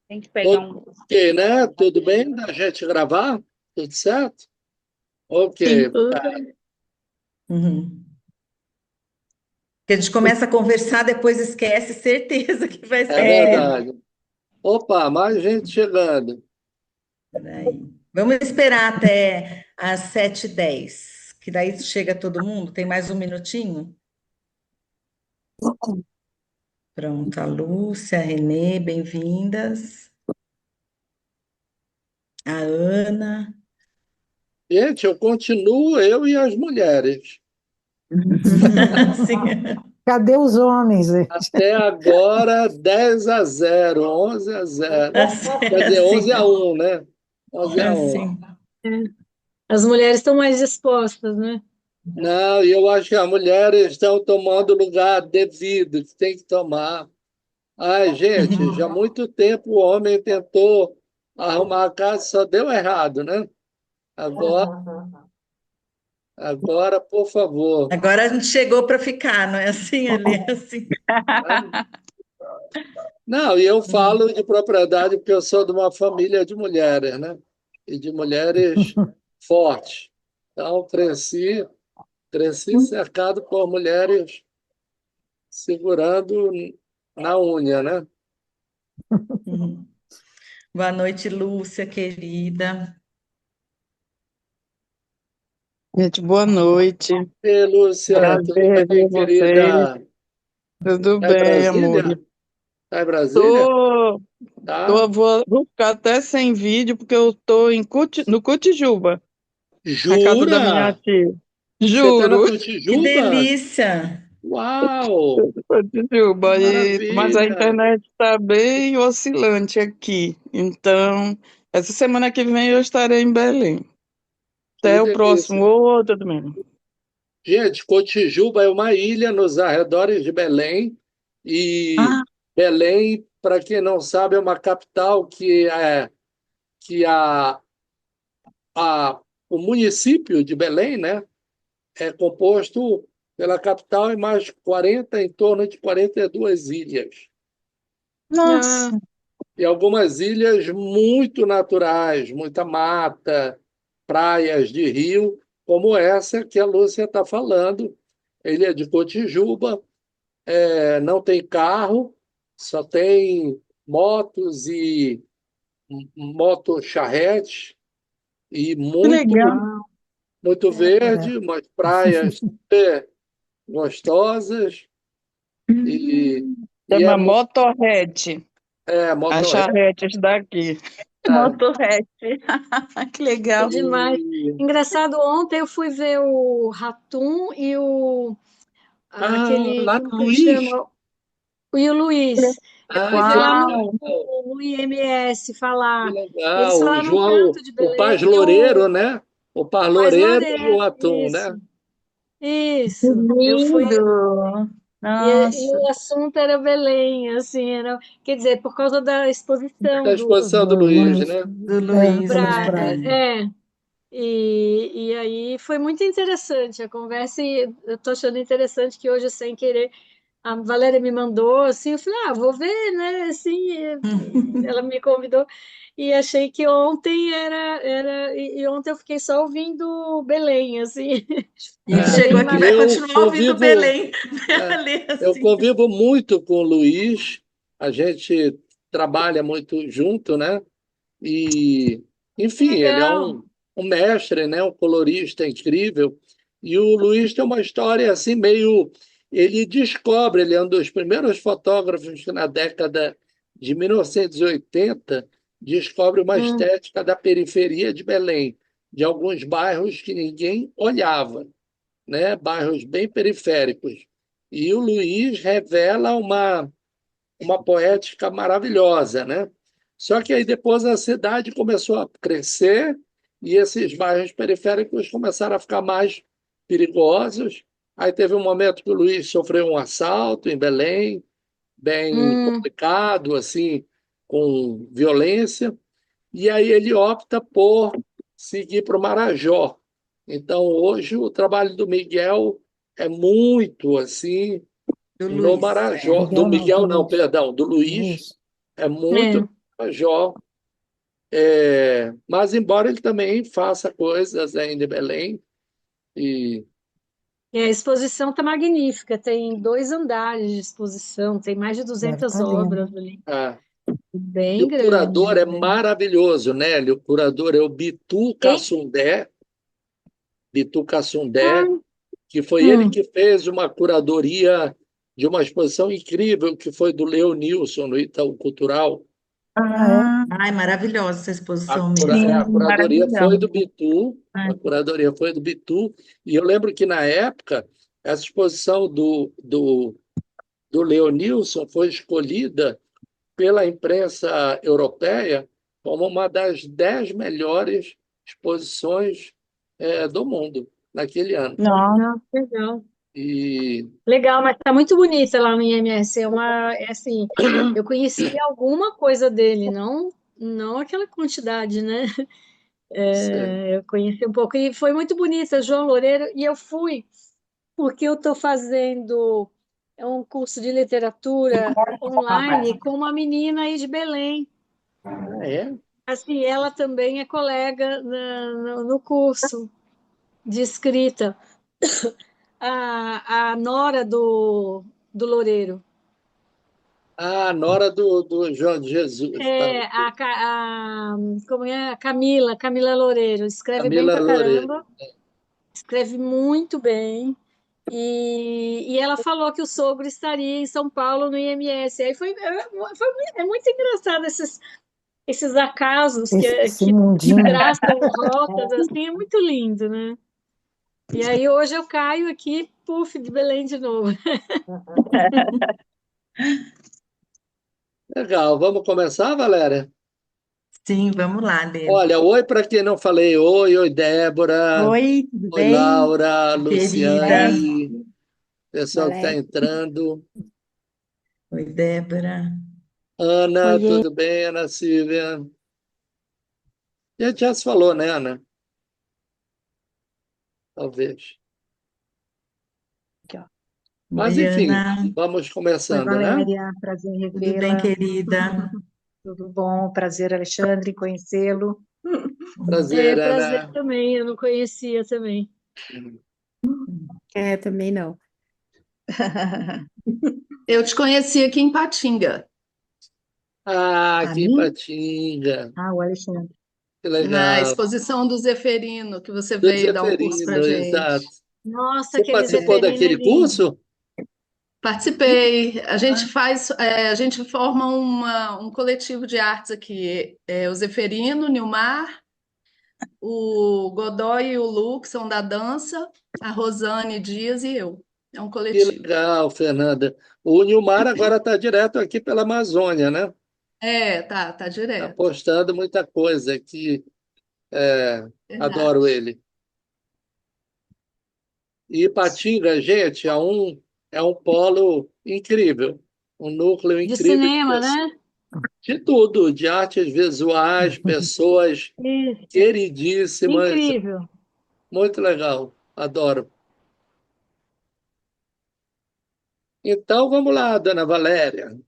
Tem que pegar um. Ok, né? Tudo bem da gente gravar? Tudo certo? Ok. Sim. Uhum. Que a gente começa a conversar, depois esquece, certeza que vai É esquecer. verdade. Opa, mais gente chegando. Peraí. Vamos esperar até às 7h10, que daí chega todo mundo. Tem mais um minutinho? Pronto, a Lúcia, a Renê, bem-vindas. A Ana. Gente, eu continuo, eu e as mulheres. Sim. Cadê os homens, gente? Até agora, 10-0, 11-0. Quer dizer, Assim, 11-1, né? 11-1. assim. As mulheres estão mais dispostas, né? Não, e eu acho que as mulheres estão tomando o lugar devido, que tem que tomar. Ai, gente, já há muito tempo o homem tentou arrumar a casa, só deu errado, né? Agora, agora, por favor. Agora a gente chegou para ficar, não é assim, ali, assim. Né? Não, e eu falo de propriedade porque eu sou de uma família de mulheres, né? E de mulheres fortes. Então, cresci cercado por mulheres segurando na unha, né? Uhum. Boa noite, Lúcia, querida. Gente, boa noite. E Lúcia, tudo Prazer bem, rever vocês. querida? Tudo Tá em bem, amor? Brasília? Tá em Brasília? Tô, Tá. vou ficar até sem vídeo porque eu tô no Cotijuba, na casa da minha Jura? tia. Você tá na Juro, Que Cotijuba? delícia! Uau! Que Cotijuba. Mas a maravilha! internet está bem oscilante aqui. Então, essa semana que vem eu estarei em Belém. Que Até o próximo delícia! outro domingo. Gente, Cotijuba é uma ilha nos arredores de Belém. E Ah, Belém, para quem não sabe, é uma capital que a, o município de Belém, né, é composto pela capital e mais 40, em torno de 42 ilhas. nossa, Ah, E algumas ilhas muito naturais, muita mata, praias de rio, como essa que a Lúcia está falando, Ilha de Cotijuba. Não tem carro, só tem motos e motocharretes e que muito, legal. uau. muito É. verde, umas praias super gostosas e, e Chama Motorhead. As motorreta. charretes daqui. Motorrete. Que Que legal. demais. E, Engraçado, ontem eu fui ver o Ratum e aquele, lá no como que ele Luiz. chama? E o Luiz. Eu fui ver lá no, Uau! no IMS Que falar. E eles legal. O falaram João, tanto de o Paz Belém, e Loureiro, né? O Paz Paz Loureiro e o Loureiro, Atum, isso, né? Que isso. Eu fui. lindo! E Nossa, o assunto era Belém, assim, quer dizer, por causa da Da exposição exposição do Do Luiz, Luiz. né? Do É, Luiz, do Luiz pra, Braga. né? e aí foi muito interessante a conversa, e eu estou achando interessante que hoje, sem querer, a Valéria me mandou, assim, eu falei, vou ver, né, assim, e ela me convidou, e achei que ontem e ontem eu fiquei só ouvindo Belém, assim, E chegou Belém aqui, vai Eu continuar ouvindo convivo, Belém, é, ali, eu assim. convivo muito com o Luiz, a gente trabalha muito junto, né? E, enfim, ele é legal. um mestre, né? Um colorista incrível. E o Luiz tem uma história assim meio. Ele descobre, ele é um dos primeiros fotógrafos que na década de 1980 descobre uma Hum, estética da periferia de Belém, de alguns bairros que ninguém olhava, né? Bairros bem periféricos. E o Luiz revela uma poética maravilhosa, né? Só que aí depois a cidade começou a crescer e esses bairros periféricos começaram a ficar mais perigosos. Aí teve um momento que o Luiz sofreu um assalto em Belém, bem hum. complicado, assim, com violência, e aí ele opta por seguir para o Marajó. Então, hoje, o trabalho do Miguel é muito assim Do no Luiz, é. Marajó, do Miguel não, do Miguel não, Luiz. perdão, do Luiz, Luiz. é muito É. Major. Mas embora ele também faça coisas ainda em Belém, e E a exposição está magnífica, tem 2 andares de exposição, tem mais de Deve 200 estar lindo. obras ali, ah, e bem o grande, curador é né? maravilhoso, né? O curador é o Bitu Quem? Cassundé, Bitu Cassundé, Ah, que foi ele hum. que fez uma curadoria de uma exposição incrível que foi do Leonilson no Itaú Cultural. Ah, é? Ai, maravilhosa essa A, exposição cura- mesmo. é, a Sim, curadoria foi maravilhoso. do Bitu, a curadoria foi do Bitu, e eu lembro que na época essa exposição do Leonilson foi escolhida pela imprensa europeia como uma das 10 melhores exposições do mundo naquele ano. Não, Não, legal. E Legal, mas tá muito bonita lá no IMS. É assim, eu conheci alguma coisa dele, não aquela quantidade, né? Eu conheci um pouco e foi muito bonita, João Loureiro, e eu fui porque eu estou fazendo um curso de literatura online com uma menina aí de Belém. é? Assim, ela também é colega no curso de escrita, a Nora do Loureiro. A nora do João de Jesus, tá? Como é? Camila Loureiro. Escreve bem Camila pra Loureiro. caramba, escreve muito bem. E ela falou que o sogro estaria em São Paulo no IMS. Aí é muito engraçado esses acasos Esse que mundinho. traçam rotas, assim, é muito lindo, né? E aí hoje eu caio aqui, puf, de Belém de novo. Legal, vamos começar, Valéria? Sim, vamos lá, Lê. Olha, oi para quem não falei, oi, Débora, Oi, tudo oi, bem? Laura, Querida. Luciane, pessoal que está Valéria. entrando. Oi, Débora. Ana, Oiê. tudo bem, Ana Silvia? A gente já se falou, né, Ana? Talvez. Aqui, ó. Mas, Oi, enfim, Ana. vamos Oi, começando, né? Valéria, prazer em Tudo bem, revê-la. querida? Tudo bom? Prazer, Alexandre, em conhecê-lo. Prazer, É, prazer Ana. também, eu não conhecia também. É, também não. Eu te conheci aqui em Patinga, Ah, A que mim? Ipatinga. Ah, o Alexandre. Que na legal. exposição do Zeferino, que você Do veio dar um curso pra Zeferino, exato. gente. Nossa, Você aquele participou Zeferino é daquele lindo. curso? Participei. A gente faz, a gente forma um coletivo de artes aqui. O Zeferino, o Nilmar, o Godoy e o Lu, que são da dança, a Rosane Dias e eu. É um Que coletivo. legal, Fernanda. O Nilmar agora está direto aqui pela Amazônia, né? Tá Está direto. postando muita coisa aqui. É, adoro Verdade. ele. E Ipatinga, gente, é um polo incrível, um núcleo De incrível de cinema, pessoas. né? De tudo, de artes visuais, pessoas Isso. queridíssimas. Incrível. Muito legal, adoro. Então, vamos lá, dona Valéria.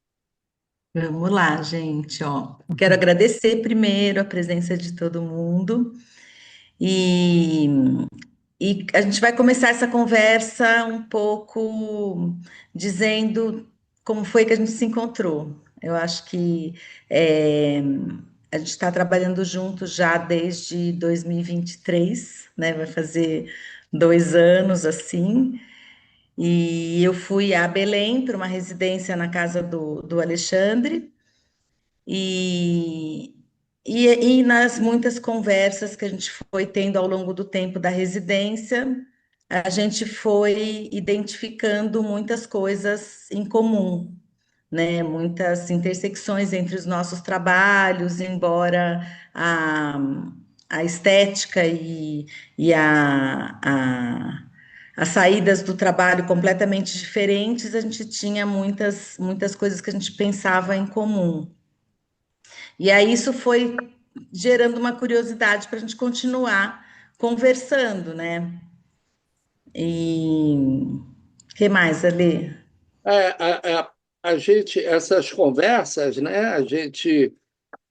Vamos lá, gente, ó. Quero agradecer primeiro a presença de todo mundo e, e a gente vai começar essa conversa um pouco dizendo como foi que a gente se encontrou. Eu acho que é, a gente está trabalhando juntos já desde 2023, né? Vai fazer 2 anos assim. E eu fui a Belém para uma residência na casa do Alexandre. E, e nas muitas conversas que a gente foi tendo ao longo do tempo da residência, a gente foi identificando muitas coisas em comum, né? Muitas intersecções entre os nossos trabalhos, embora a, a estética e as saídas do trabalho completamente diferentes, a gente tinha muitas coisas que a gente pensava em comum. E aí isso foi gerando uma curiosidade para a gente continuar conversando, né? E o que mais, Ali? A gente, essas conversas, né? A gente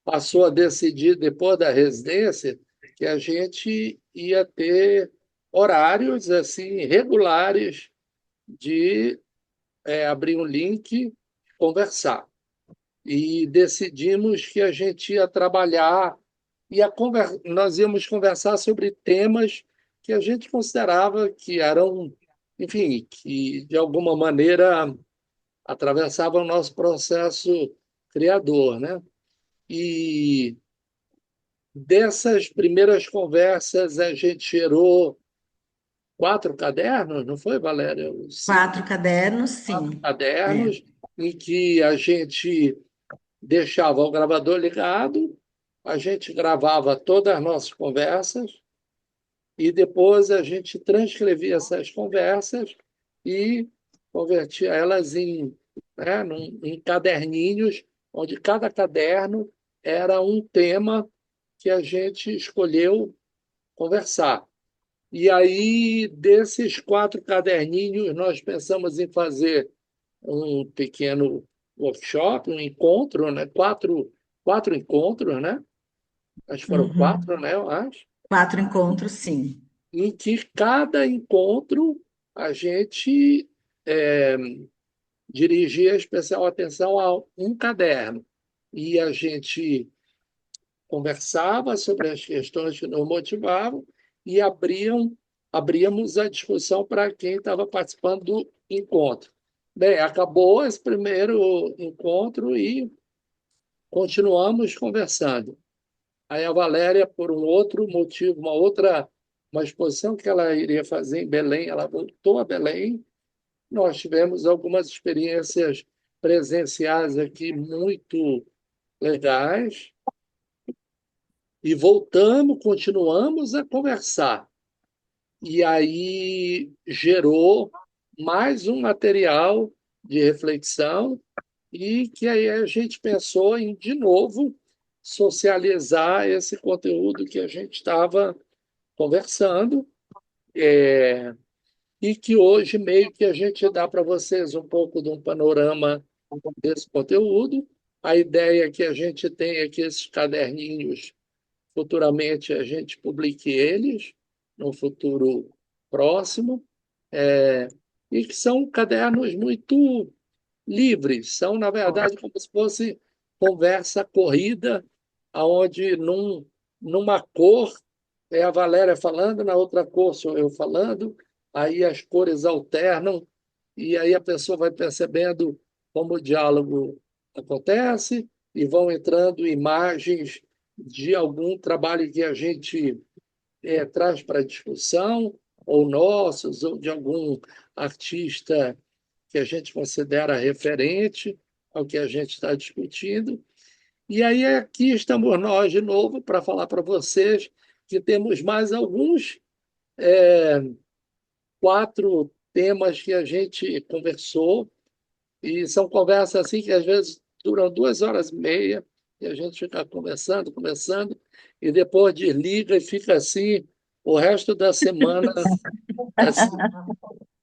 passou a decidir, depois da residência, que a gente ia ter horários assim regulares de abrir um link, conversar. E decidimos que a gente ia trabalhar, nós íamos conversar sobre temas que a gente considerava que eram, enfim, que de alguma maneira atravessavam o nosso processo criador, né? E dessas primeiras conversas a gente gerou 4 cadernos, não foi, Valéria? 4 cadernos, sim. 4 cadernos em que a gente deixava o gravador ligado, a gente gravava todas as nossas conversas e depois a gente transcrevia essas conversas e convertia elas em caderninhos, onde cada caderno era um tema que a gente escolheu conversar. E aí, desses 4 caderninhos, nós pensamos em fazer um pequeno workshop, um encontro, né? Quatro encontros, né? Acho que foram Uhum. 4, né? Eu acho. 4 encontros, sim. Em que cada encontro a gente dirigia especial atenção a um caderno. E a gente conversava sobre as questões que nos motivavam e abríamos a discussão para quem estava participando do encontro. Bem, acabou esse primeiro encontro e continuamos conversando. Aí a Valéria, por um outro motivo, uma exposição que ela iria fazer em Belém, ela voltou a Belém. Nós tivemos algumas experiências presenciais aqui muito legais e continuamos a conversar. E aí gerou mais um material de reflexão e que aí a gente pensou em, de novo, socializar esse conteúdo que a gente estava conversando, e que hoje meio que a gente dá para vocês um pouco de um panorama desse conteúdo. A ideia é que a gente tenha que esses caderninhos, futuramente a gente publique eles, no futuro próximo, e que são cadernos muito livres, são, na verdade, como se fosse conversa corrida, onde numa cor é a Valéria falando, na outra cor sou eu falando, aí as cores alternam, e aí a pessoa vai percebendo como o diálogo acontece, e vão entrando imagens de algum trabalho que a gente traz para discussão, ou nossos, ou de algum artista que a gente considera referente ao que a gente está discutindo. E aí aqui estamos nós de novo para falar para vocês que temos mais alguns 4 temas que a gente conversou, e são conversas assim que às vezes duram 2 horas e meia, e a gente fica conversando, conversando, e depois desliga e fica assim o resto da semana assim,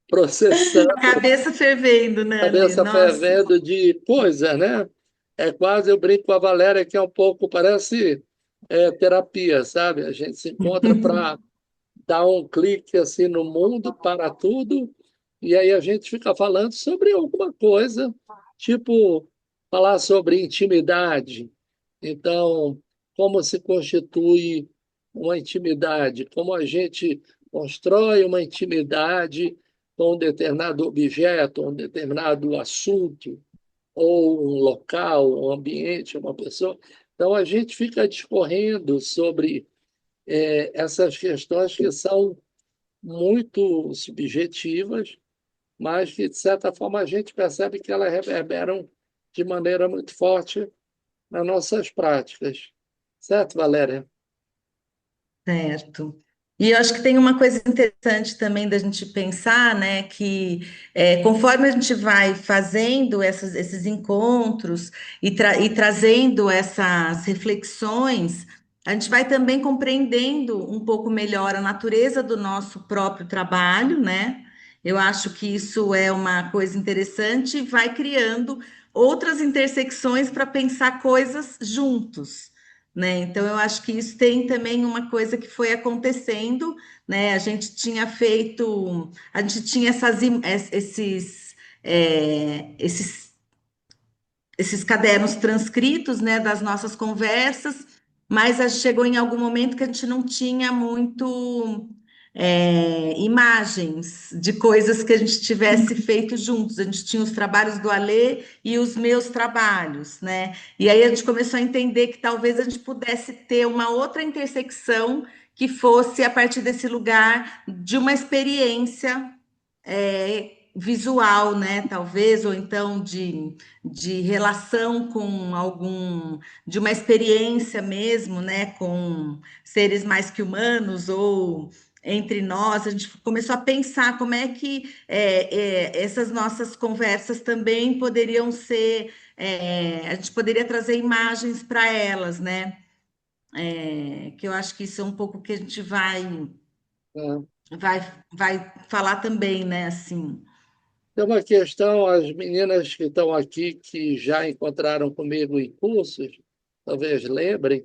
processando, Cabeça fervendo, né, Lê? cabeça Nossa. fervendo de coisa, né? É quase, eu brinco com a Valéria, que é um pouco, parece terapia, sabe? A gente se encontra para dar um clique assim no mundo, para tudo, e aí a gente fica falando sobre alguma coisa, tipo falar sobre intimidade. Então, como se constitui uma intimidade, como a gente constrói uma intimidade com um determinado objeto, um determinado assunto, ou um local, um ambiente, uma pessoa. Então, a gente fica discorrendo sobre essas questões que são muito subjetivas, mas que, de certa forma, a gente percebe que elas reverberam de maneira muito forte nas nossas práticas. Certo, Valéria? Certo. E eu acho que tem uma coisa interessante também da gente pensar, né, que conforme a gente vai fazendo esses encontros e trazendo essas reflexões, a gente vai também compreendendo um pouco melhor a natureza do nosso próprio trabalho, né? Eu acho que isso é uma coisa interessante e vai criando outras intersecções para pensar coisas juntos. né? Então, eu acho que isso tem também uma coisa que foi acontecendo, né? A gente tinha esses esses cadernos transcritos, né, das nossas conversas, mas chegou em algum momento que a gente não tinha muito imagens de coisas que a gente tivesse feito juntos. A gente tinha os trabalhos do Alê e os meus trabalhos, né? E aí a gente começou a entender que talvez a gente pudesse ter uma outra intersecção que fosse a partir desse lugar de uma experiência visual, né? Talvez, ou então de relação com de uma experiência mesmo, né? Com seres mais que humanos ou entre nós, a gente começou a pensar como é que essas nossas conversas também poderiam ser, a gente poderia trazer imagens para elas, né? Que eu acho que isso é um pouco que a gente Né? vai, vai falar também, né? Assim. Tem uma questão, as meninas que estão aqui, que já encontraram comigo em cursos, talvez lembrem,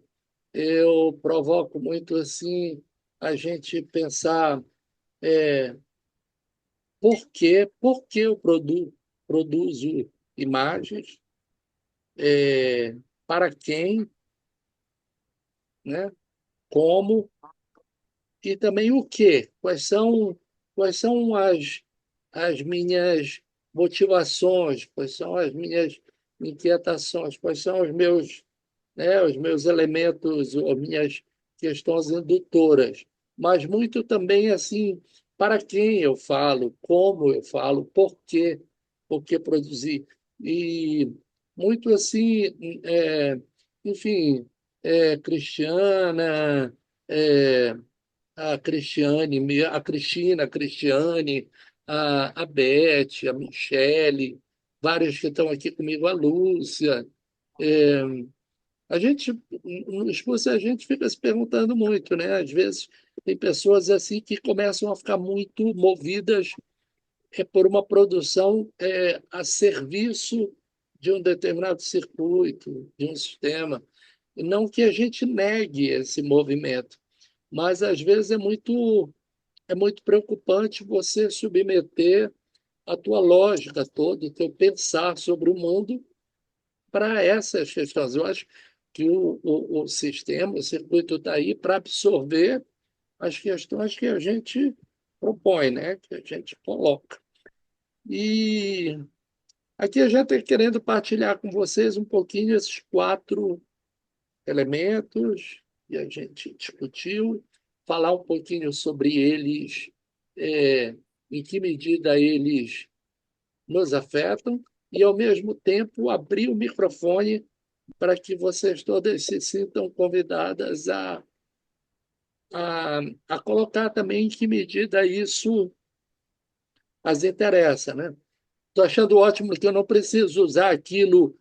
eu provoco muito assim a gente pensar por que eu produzo imagens, para quem, né? Como e também o quê? Quais são as minhas motivações? Quais são as minhas inquietações? Quais são os meus elementos, as minhas questões indutoras? Mas muito também assim, para quem eu falo, como eu falo, por que produzir? E muito assim, é, enfim, Cristiana, é, a Cristiane, a Cristina, a Cristiane, a Beth, a Michele, vários que estão aqui comigo, a Lúcia. É, a gente, no esposo, a gente fica se perguntando muito, né? Às vezes tem pessoas assim que começam a ficar muito movidas por uma produção a serviço de um determinado circuito, de um sistema. E não que a gente negue esse movimento, mas às vezes é muito preocupante você submeter a tua lógica toda, o teu pensar sobre o mundo para essas questões. Eu acho que o sistema, o circuito está aí para absorver as questões que a gente propõe, né? Que a gente coloca. E aqui a gente está querendo partilhar com vocês um pouquinho esses quatro elementos que a gente discutiu, falar um pouquinho sobre eles, é, em que medida eles nos afetam, e, ao mesmo tempo, abrir o microfone para que vocês todas se sintam convidadas a, a colocar também em que medida isso as interessa, né? Estou achando ótimo que eu não preciso usar aquilo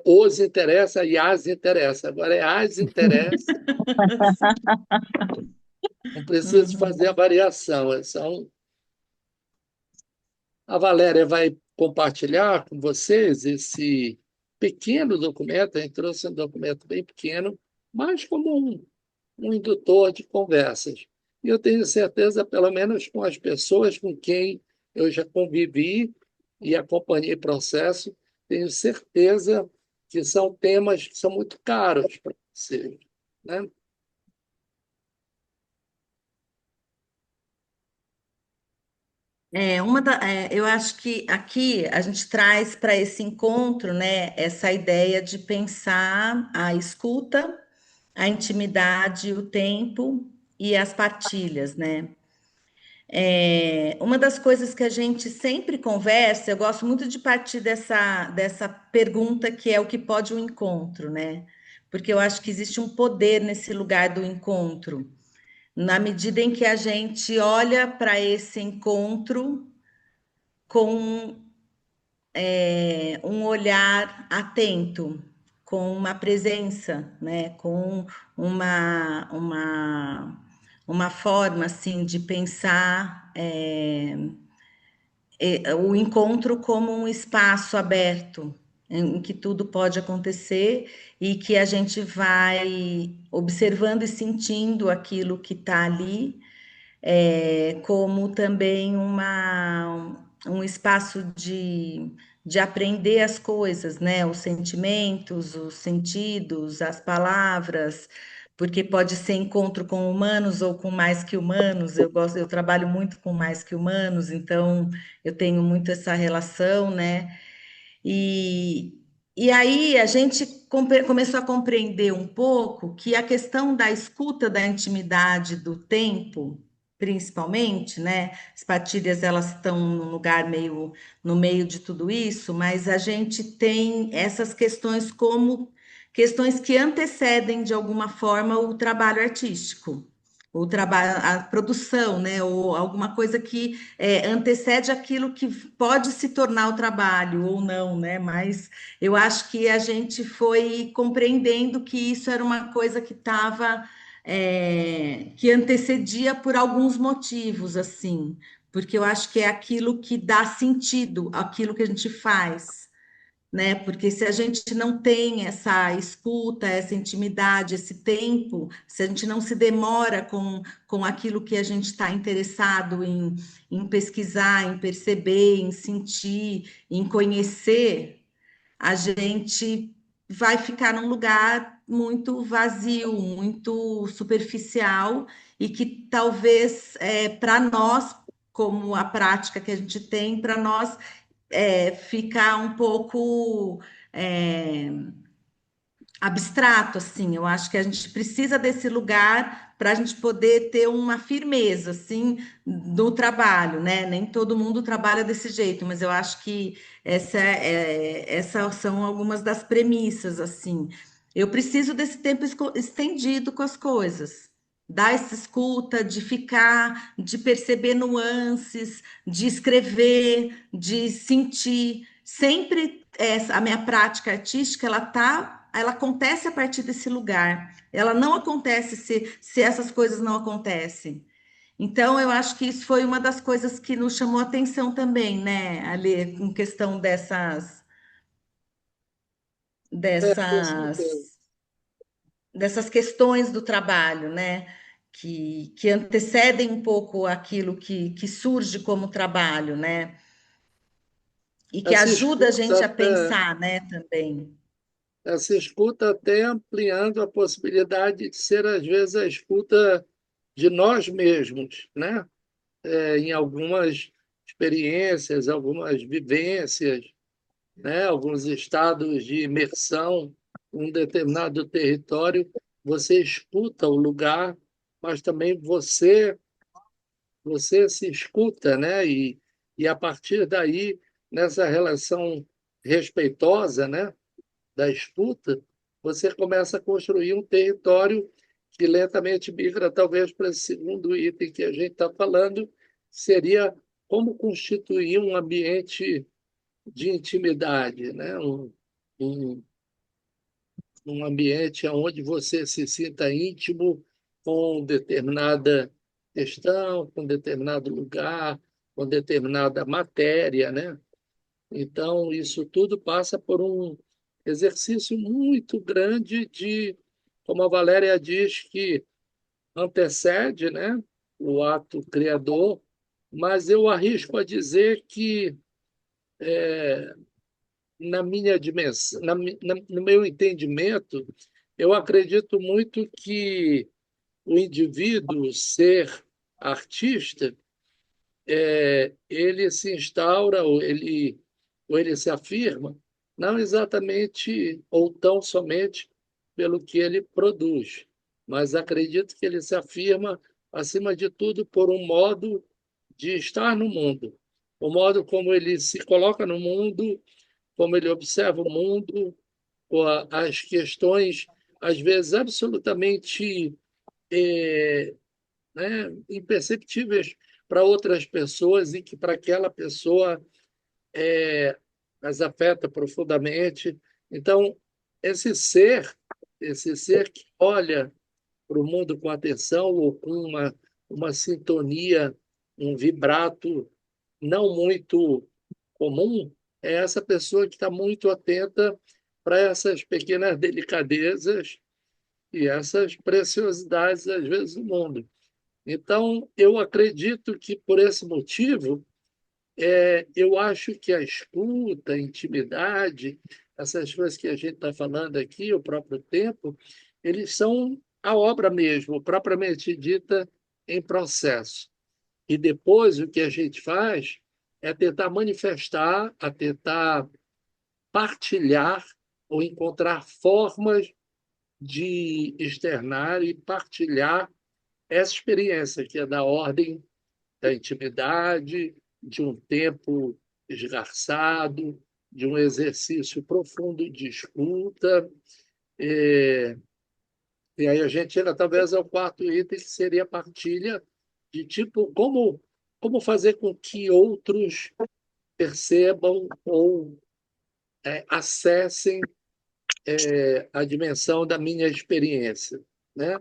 os interessa e as interessa. Agora é as interessa, não preciso fazer a variação. A Valéria vai compartilhar com vocês esse pequeno documento. A gente trouxe um documento bem pequeno, mas como um indutor de conversas. E eu tenho certeza, pelo menos com as pessoas com quem eu já convivi e acompanhei processo, tenho certeza que são temas que são muito caros para vocês, né? Eu acho que aqui a gente traz para esse encontro, né, essa ideia de pensar a escuta, a intimidade, o tempo e as partilhas, né? Uma das coisas que a gente sempre conversa, eu gosto muito de partir dessa pergunta que é o que pode o encontro, né? Porque eu acho que existe um poder nesse lugar do encontro, na medida em que a gente olha para esse encontro com um olhar atento, com uma presença, né? Com uma forma assim de pensar o encontro como um espaço aberto, em que tudo pode acontecer e que a gente vai observando e sentindo aquilo que está ali, como também um espaço de aprender as coisas, né? Os sentimentos, os sentidos, as palavras, porque pode ser encontro com humanos ou com mais que humanos. Eu trabalho muito com mais que humanos, então eu tenho muito essa relação, né? E, e aí a gente começou a compreender um pouco que a questão da escuta da intimidade do tempo, principalmente, né? As partilhas elas estão num lugar meio no meio de tudo isso, mas a gente tem essas questões como questões que antecedem de alguma forma o trabalho artístico. O trabalho, a produção, né? Ou alguma coisa que antecede aquilo que pode se tornar o trabalho ou não, né? Mas eu acho que a gente foi compreendendo que isso era uma coisa que estava, que antecedia por alguns motivos, assim, porque eu acho que é aquilo que dá sentido àquilo que a gente faz, né? Porque se a gente não tem essa escuta, essa intimidade, esse tempo, se a gente não se demora com aquilo que a gente está interessado em pesquisar, em perceber, em sentir, em conhecer, a gente vai ficar num lugar muito vazio, muito superficial e que talvez para nós, como a prática que a gente tem, para nós ficar um pouco é, abstrato, assim. Eu acho que a gente precisa desse lugar para a gente poder ter uma firmeza, assim, no trabalho, né? Nem todo mundo trabalha desse jeito, mas eu acho que essas são algumas das premissas, assim. Eu preciso desse tempo estendido com as coisas. Dar essa escuta, de ficar, de perceber nuances, de escrever, de sentir. Sempre a minha prática artística, ela acontece a partir desse lugar. Ela não acontece se essas coisas não acontecem. Então, eu acho que isso foi uma das coisas que nos chamou a atenção também, né, Ali, com questão Com certeza. dessas, dessas questões do trabalho, né, que antecedem um pouco aquilo que surge como trabalho, né, e que Essa ajuda a escuta, gente a pensar, né, também. essa escuta até ampliando a possibilidade de ser, às vezes, a escuta de nós mesmos, né? Em algumas experiências, algumas vivências, né? Alguns estados de imersão em um determinado território, você escuta o lugar, mas também você se escuta, né? E a partir daí, nessa relação respeitosa, né? Da escuta, você começa a construir um território que lentamente migra, talvez, para esse segundo item que a gente está falando, seria como constituir um ambiente de intimidade, né? Um, um ambiente onde você se sinta íntimo com determinada questão, com determinado lugar, com determinada matéria, né? Então, isso tudo passa por um exercício muito grande de, como a Valéria diz, que antecede, né, o ato criador, mas eu arrisco a dizer que, na minha dimensão, no meu entendimento, eu acredito muito que o indivíduo, ser artista, ele se instaura, ou ele se afirma, não exatamente ou tão somente pelo que ele produz, mas acredito que ele se afirma, acima de tudo, por um modo de estar no mundo, o modo como ele se coloca no mundo, como ele observa o mundo, as questões, às vezes, absolutamente né, imperceptíveis para outras pessoas e que para aquela pessoa as afeta profundamente. Então, esse ser, esse ser que olha para o mundo com atenção ou com uma sintonia, um vibrato não muito comum, é essa pessoa que está muito atenta para essas pequenas delicadezas e essas preciosidades, às vezes, do mundo. Então, eu acredito que, por esse motivo, eu acho que a escuta, a intimidade, essas coisas que a gente está falando aqui, o próprio tempo, eles são a obra mesmo, propriamente dita, em processo. E depois o que a gente faz é tentar manifestar, a tentar partilhar ou encontrar formas de externar e partilhar essa experiência que é da ordem da intimidade, de um tempo esgarçado, de um exercício profundo de escuta. É, e aí a gente chega talvez ao quarto item, que seria a partilha de tipo como fazer com que outros percebam ou acessem a dimensão da minha experiência, né?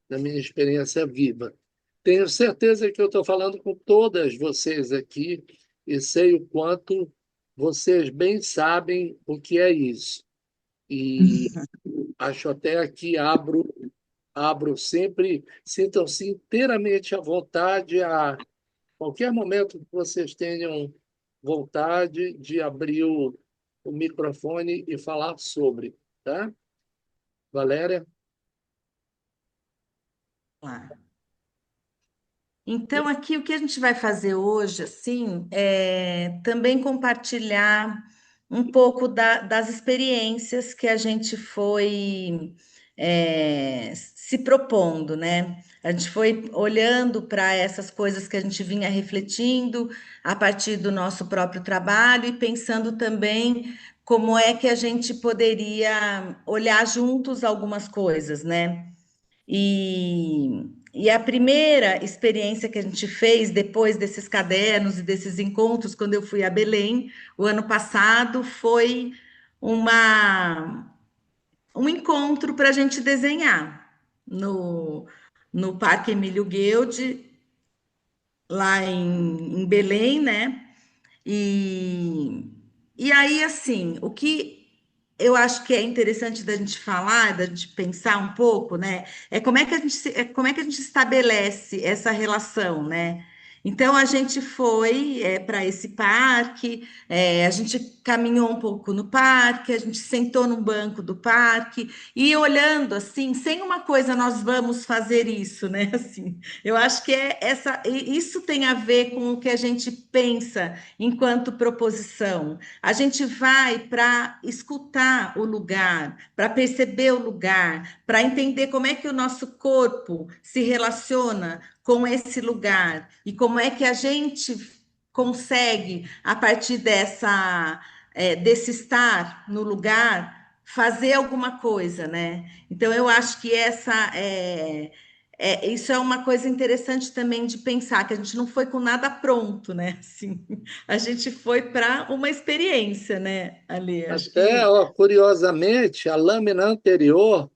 Da minha experiência viva. Tenho certeza que eu estou falando com todas vocês aqui e sei o quanto vocês bem sabem o que é isso. E acho até que abro sempre, sintam-se inteiramente à vontade a qualquer momento que vocês tenham vontade de abrir o microfone e falar sobre, tá? Valéria? Lá. Então, aqui o que a gente vai fazer hoje, assim, é também compartilhar um pouco das experiências que a gente foi se propondo, né? A gente foi olhando para essas coisas que a gente vinha refletindo a partir do nosso próprio trabalho e pensando também como é que a gente poderia olhar juntos algumas coisas, né? E a primeira experiência que a gente fez depois desses cadernos e desses encontros, quando eu fui a Belém, o ano passado, foi uma, um encontro para a gente desenhar no Parque Emílio Guild, lá em Belém, né? E, e aí, assim, o que eu acho que é interessante da gente falar, da gente pensar um pouco, né? É como é que a gente, como é que a gente estabelece essa relação, né? Então a gente foi para esse parque, a gente caminhou um pouco no parque, a gente sentou num banco do parque e olhando assim, sem uma coisa nós vamos fazer isso, né? Assim, eu acho que isso tem a ver com o que a gente pensa enquanto proposição. A gente vai para escutar o lugar, para perceber o lugar, para entender como é que o nosso corpo se relaciona com esse lugar e como é que a gente consegue, a partir desse estar no lugar, fazer alguma coisa, né? Então, eu acho que isso é uma coisa interessante também de pensar, que a gente não foi com nada pronto, né? Assim, a gente foi para uma experiência, né, Ali? Acho Até, que ó, curiosamente, a lâmina anterior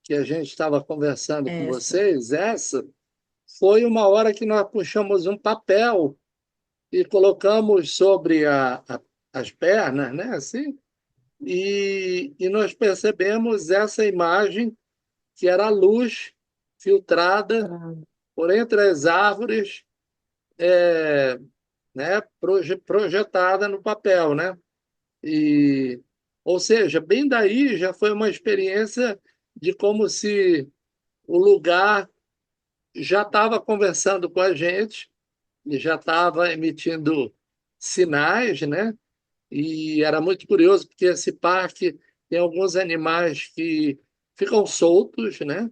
que a gente estava conversando com essa. vocês, essa foi uma hora que nós puxamos um papel e colocamos sobre as pernas, né? Assim, e nós percebemos essa imagem que era a luz filtrada por entre as árvores, né? Projetada no papel, né? E, ou seja, bem daí já foi uma experiência de como se o lugar já estava conversando com a gente, e já estava emitindo sinais, né? E era muito curioso porque esse parque tem alguns animais que ficam soltos, né?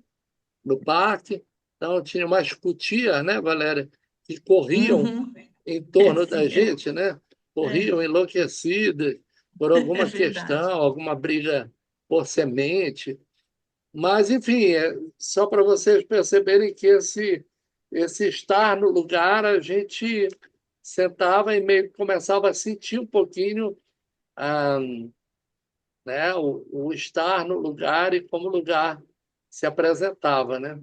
No parque. Então tinha umas cutias, né, Valéria, que corriam Uhum. em torno da Sim, gente, né? Corriam é, enlouquecidas por é alguma verdade. questão, alguma briga por semente. Mas, enfim, só para vocês perceberem que esse estar no lugar, a gente sentava e meio que começava a sentir um pouquinho ah, né, o estar no lugar e como o lugar se apresentava, né?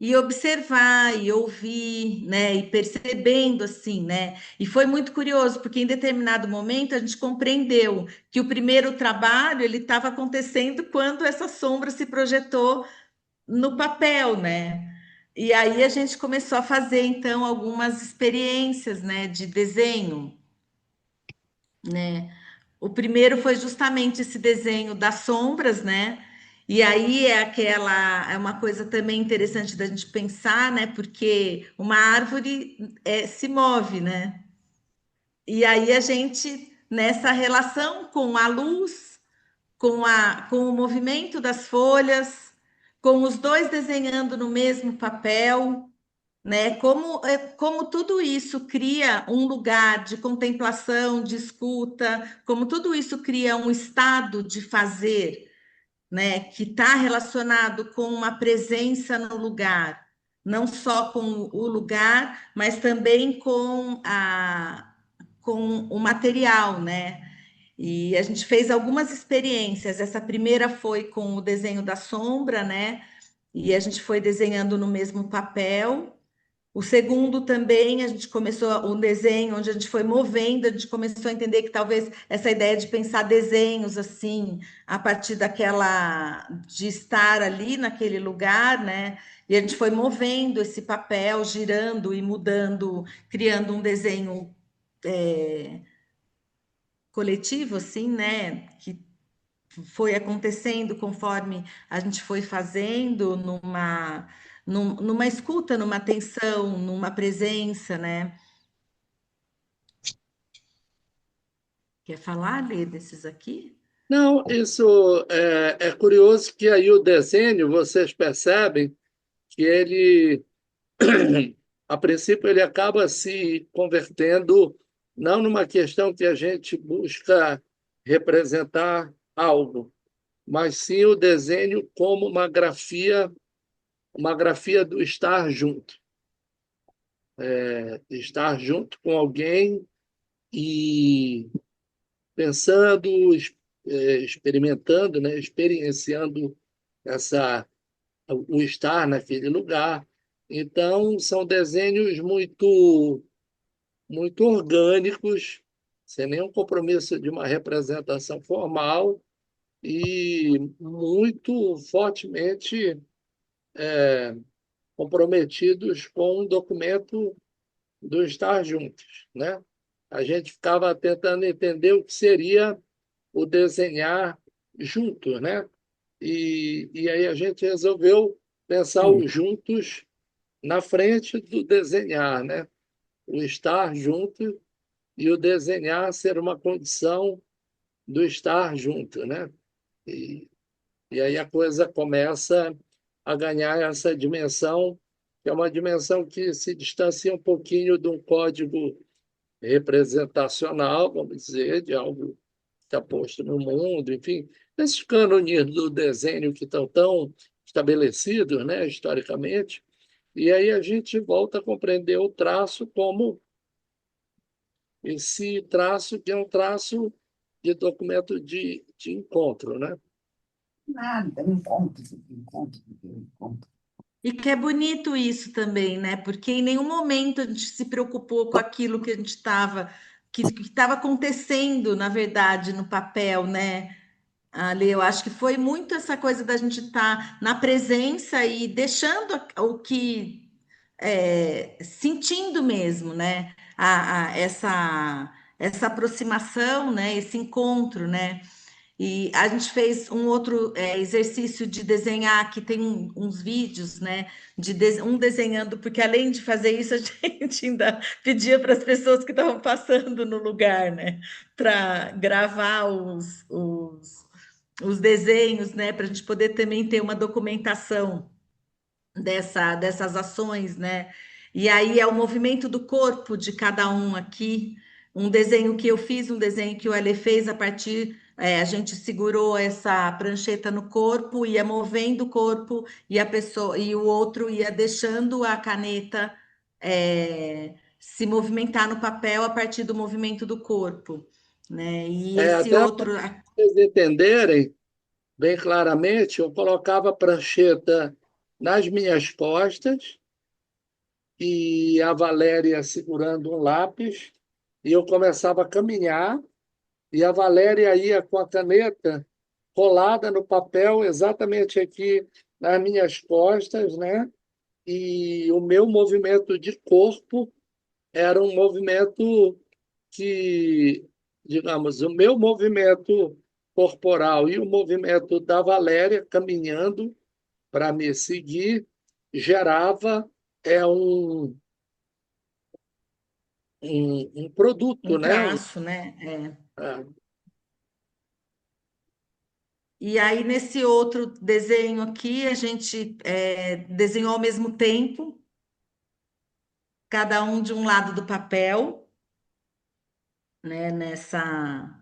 e observar e ouvir, né, e percebendo assim, né? E foi muito curioso, porque em determinado momento a gente compreendeu que o primeiro trabalho ele estava acontecendo quando essa sombra se projetou no papel, né? E aí a gente começou a fazer então algumas experiências, né, de desenho, né? O primeiro foi justamente esse desenho das sombras, né? E aí é uma coisa também interessante da gente pensar, né? Porque uma árvore se move, né? E aí a gente, nessa relação com a luz, com o movimento das folhas, com os dois desenhando no mesmo papel, né? Como tudo isso cria um lugar de contemplação, de escuta, como tudo isso cria um estado de fazer, né? Que está relacionado com uma presença no lugar, não só com o lugar, mas também com o material, né? E a gente fez algumas experiências. Essa primeira foi com o desenho da sombra, né? E a gente foi desenhando no mesmo papel. O segundo também, a gente começou um desenho onde a gente foi movendo, a gente começou a entender que talvez essa ideia de pensar desenhos assim, a partir de estar ali naquele lugar, né? E a gente foi movendo esse papel, girando e mudando, criando um desenho coletivo, assim, né? Que foi acontecendo conforme a gente foi fazendo numa escuta, numa atenção, numa presença, né? Quer falar, Lê, desses aqui? Não, isso é curioso que aí o desenho, vocês percebem que ele, a princípio, ele acaba se convertendo não numa questão que a gente busca representar algo, mas sim o desenho como uma grafia do estar junto, estar junto com alguém e pensando, experimentando, né, experienciando essa o estar naquele lugar. Então, são desenhos muito orgânicos, sem nenhum compromisso de uma representação formal e muito fortemente comprometidos com um documento do estar juntos, né? A gente ficava tentando entender o que seria o desenhar juntos, né? E aí a gente resolveu pensar os juntos na frente do desenhar, né? O estar junto e o desenhar ser uma condição do estar junto, né? E, e aí a coisa começa a ganhar essa dimensão, que é uma dimensão que se distancia um pouquinho de um código representacional, vamos dizer, de algo que está posto no mundo, enfim, esses cânones do desenho que estão tão estabelecidos, né, historicamente, e aí a gente volta a compreender o traço como esse traço que é um traço de documento de encontro, né? Nada, encontro, encontro, encontro. E que é bonito isso também, né? Porque em nenhum momento a gente se preocupou com aquilo que a gente que estava acontecendo, na verdade, no papel, né? Ali, eu acho que foi muito essa coisa da gente estar na presença e deixando o que sentindo mesmo, né? Essa aproximação, né? Esse encontro, né? E a gente fez um outro exercício de desenhar, que tem uns vídeos, né? Um desenhando, porque além de fazer isso, a gente ainda pedia para as pessoas que estavam passando no lugar, né? Para gravar os desenhos, né? Para a gente poder também ter uma documentação dessas ações, né? E aí é o movimento do corpo de cada um aqui, um desenho que eu fiz, um desenho que o Ale fez a partir, a gente segurou essa prancheta no corpo, ia movendo o corpo e a pessoa e o outro ia deixando a caneta se movimentar no papel a partir do movimento do corpo, né? E esse Até para outro vocês entenderem bem claramente, eu colocava a prancheta nas minhas costas e a Valéria segurando um lápis, e eu começava a caminhar, e a Valéria ia com a caneta colada no papel, exatamente aqui nas minhas costas, né? E o meu movimento de corpo era um movimento que, digamos, o meu movimento corporal e o movimento da Valéria caminhando para me seguir gerava um, um produto, Um né? traço, né? Ah, E aí, nesse outro desenho aqui, a gente desenhou ao mesmo tempo, cada um de um lado do papel, né? Nessa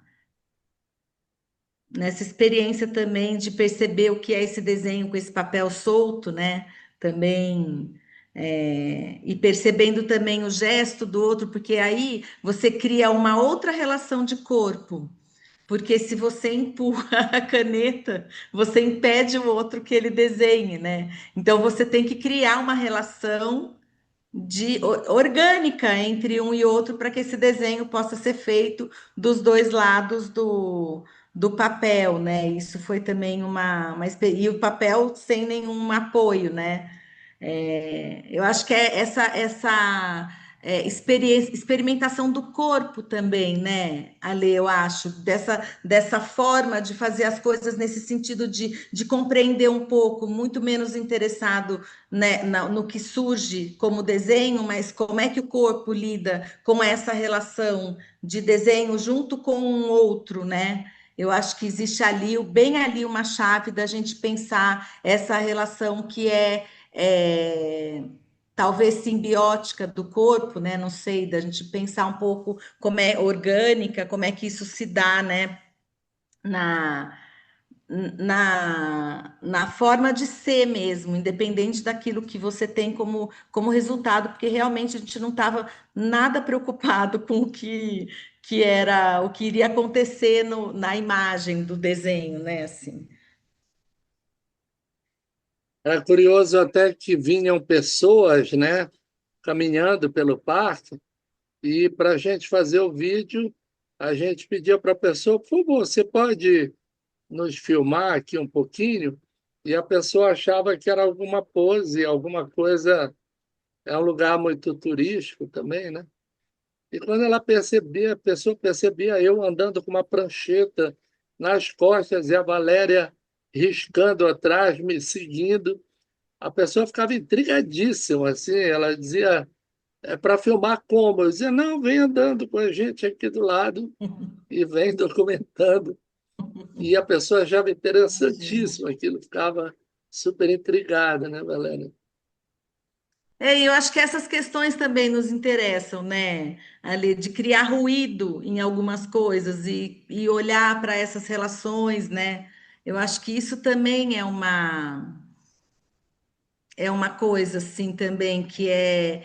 experiência também de perceber o que é esse desenho com esse papel solto, né? Também. E percebendo também o gesto do outro, porque aí você cria uma outra relação de corpo. Porque se você empurra a caneta, você impede o outro que ele desenhe, né? Então você tem que criar uma relação orgânica entre um e outro para que esse desenho possa ser feito dos dois lados do papel, né? Isso foi também e o papel sem nenhum apoio, né? Eu acho que é essa experimentação do corpo também, né, Ale? Eu acho, dessa forma de fazer as coisas nesse sentido de compreender um pouco, muito menos interessado, né, no que surge como desenho, mas como é que o corpo lida com essa relação de desenho junto com um outro, né? Eu acho que existe ali, bem ali, uma chave da gente pensar essa relação que é, talvez simbiótica do corpo, né? Não sei, da gente pensar um pouco como é orgânica, como é que isso se dá, né? Na, na forma de ser mesmo, independente daquilo que você tem como resultado, porque realmente a gente não estava nada preocupado com que era o que iria acontecer na imagem do desenho, né? Assim. era curioso até que vinham pessoas, né, caminhando pelo parque, e para a gente fazer o vídeo, a gente pedia para a pessoa, por favor, você pode nos filmar aqui um pouquinho? E a pessoa achava que era alguma pose, alguma coisa. É um lugar muito turístico também, né? E quando ela percebia, a pessoa percebia eu andando com uma prancheta nas costas e a Valéria riscando atrás, me seguindo, a pessoa ficava intrigadíssima, assim, ela dizia, é para filmar como? Eu dizia, não, vem andando com a gente aqui do lado e vem documentando. E a pessoa achava Imagina. interessantíssimo aquilo, ficava super intrigada, né, Valéria? E eu acho que essas questões também nos interessam, né? Ali, de criar ruído em algumas coisas e olhar para essas relações, né? Eu acho que isso também é uma coisa assim também que é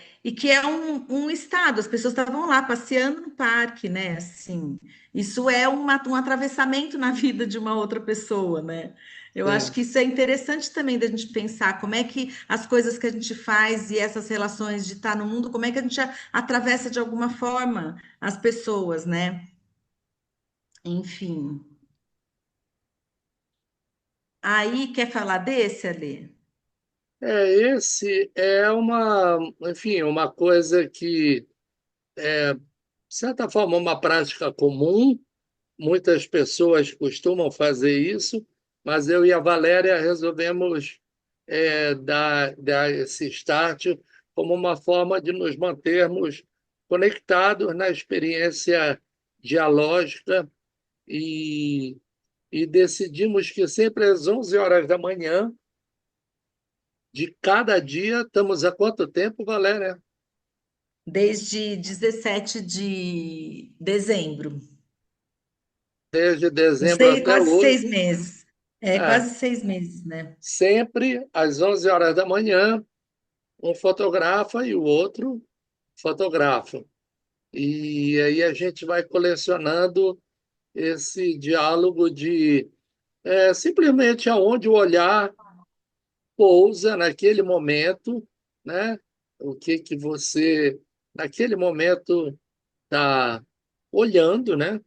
um estado, as pessoas estavam lá passeando no parque, né? Assim, isso é um atravessamento na vida de uma outra pessoa, né? Eu acho Sim. que isso é interessante também da gente pensar como é que as coisas que a gente faz e essas relações de estar no mundo, como é que a gente atravessa de alguma forma as pessoas, né? Enfim. Aí, quer falar desse, Alê? Esse é enfim, uma coisa que, de certa forma, uma prática comum. Muitas pessoas costumam fazer isso, mas eu e a Valéria resolvemos dar esse start como uma forma de nos mantermos conectados na experiência dialógica e, e decidimos que sempre às 11 horas da manhã de cada dia, estamos há quanto tempo, Valéria? Desde 17 de dezembro. Desde dezembro Sei, até quase hoje. 6 meses. É, É, quase 6 meses, né? sempre às 11 horas da manhã, um fotografa e o outro fotografa. E aí a gente vai colecionando esse diálogo de simplesmente aonde o olhar pousa naquele momento, né? O que que você, naquele momento, está olhando, né?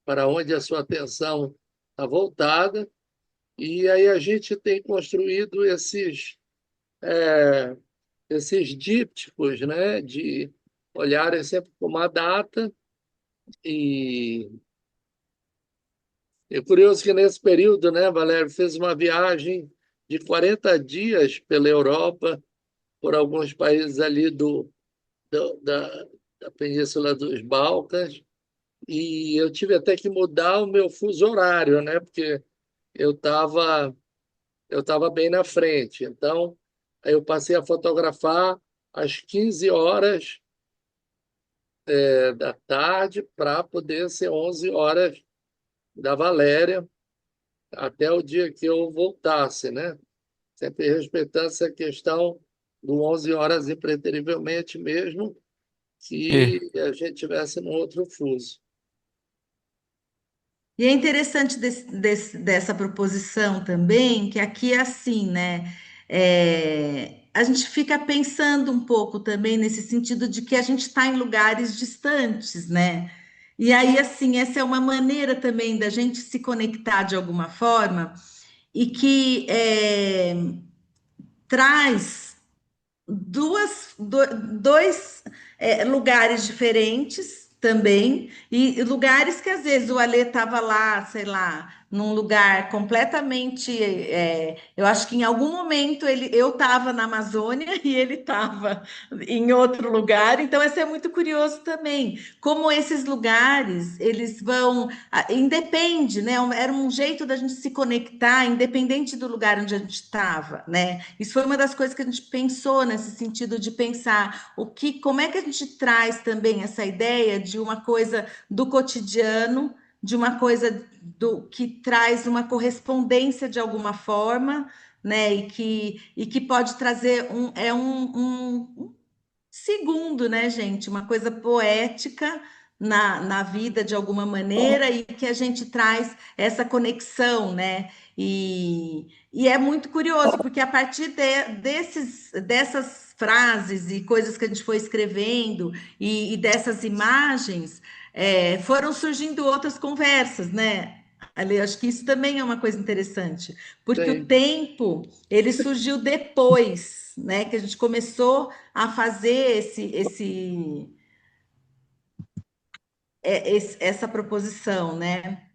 Para onde a sua atenção está voltada. E aí a gente tem construído esses dípticos, né? De olharem sempre para uma data. E é curioso que nesse período, né, Valério, fez uma viagem de 40 dias pela Europa, por alguns países ali do- da, da Península dos Balcãs, e eu tive até que mudar o meu fuso horário, né, porque eu estava eu tava bem na frente. Então, aí eu passei a fotografar às 15 horas da tarde para poder ser 11 horas da Valéria, até o dia que eu voltasse, né? Sempre respeitando essa questão do 11 horas impreterivelmente, mesmo É. que a gente tivesse num outro fuso. E é interessante dessa proposição também, que aqui é assim, né? A gente fica pensando um pouco também nesse sentido de que a gente está em lugares distantes, né? E aí, assim, essa é uma maneira também da gente se conectar de alguma forma e que traz dois lugares diferentes também, e lugares que às vezes o Alê estava lá, sei lá, num lugar completamente. Eu acho que em algum momento eu estava na Amazônia e ele estava em outro lugar, então isso é muito curioso também, como esses lugares eles vão. Independe, né? Era um jeito da gente se conectar, independente do lugar onde a gente estava, né? Isso foi uma das coisas que a gente pensou nesse sentido de pensar como é que a gente traz também essa ideia de uma coisa do cotidiano, de uma coisa que traz uma correspondência de alguma forma, né? E que pode trazer um segundo, né, gente? Uma coisa poética na vida de alguma maneira e que a gente traz essa conexão, né? E é muito curioso, porque a partir dessas frases e coisas que a gente foi escrevendo e dessas imagens, foram surgindo outras conversas, né? Ali, acho que isso também é uma coisa interessante, porque o Sim, tempo ele surgiu depois, né? Que a gente começou a fazer essa proposição, né?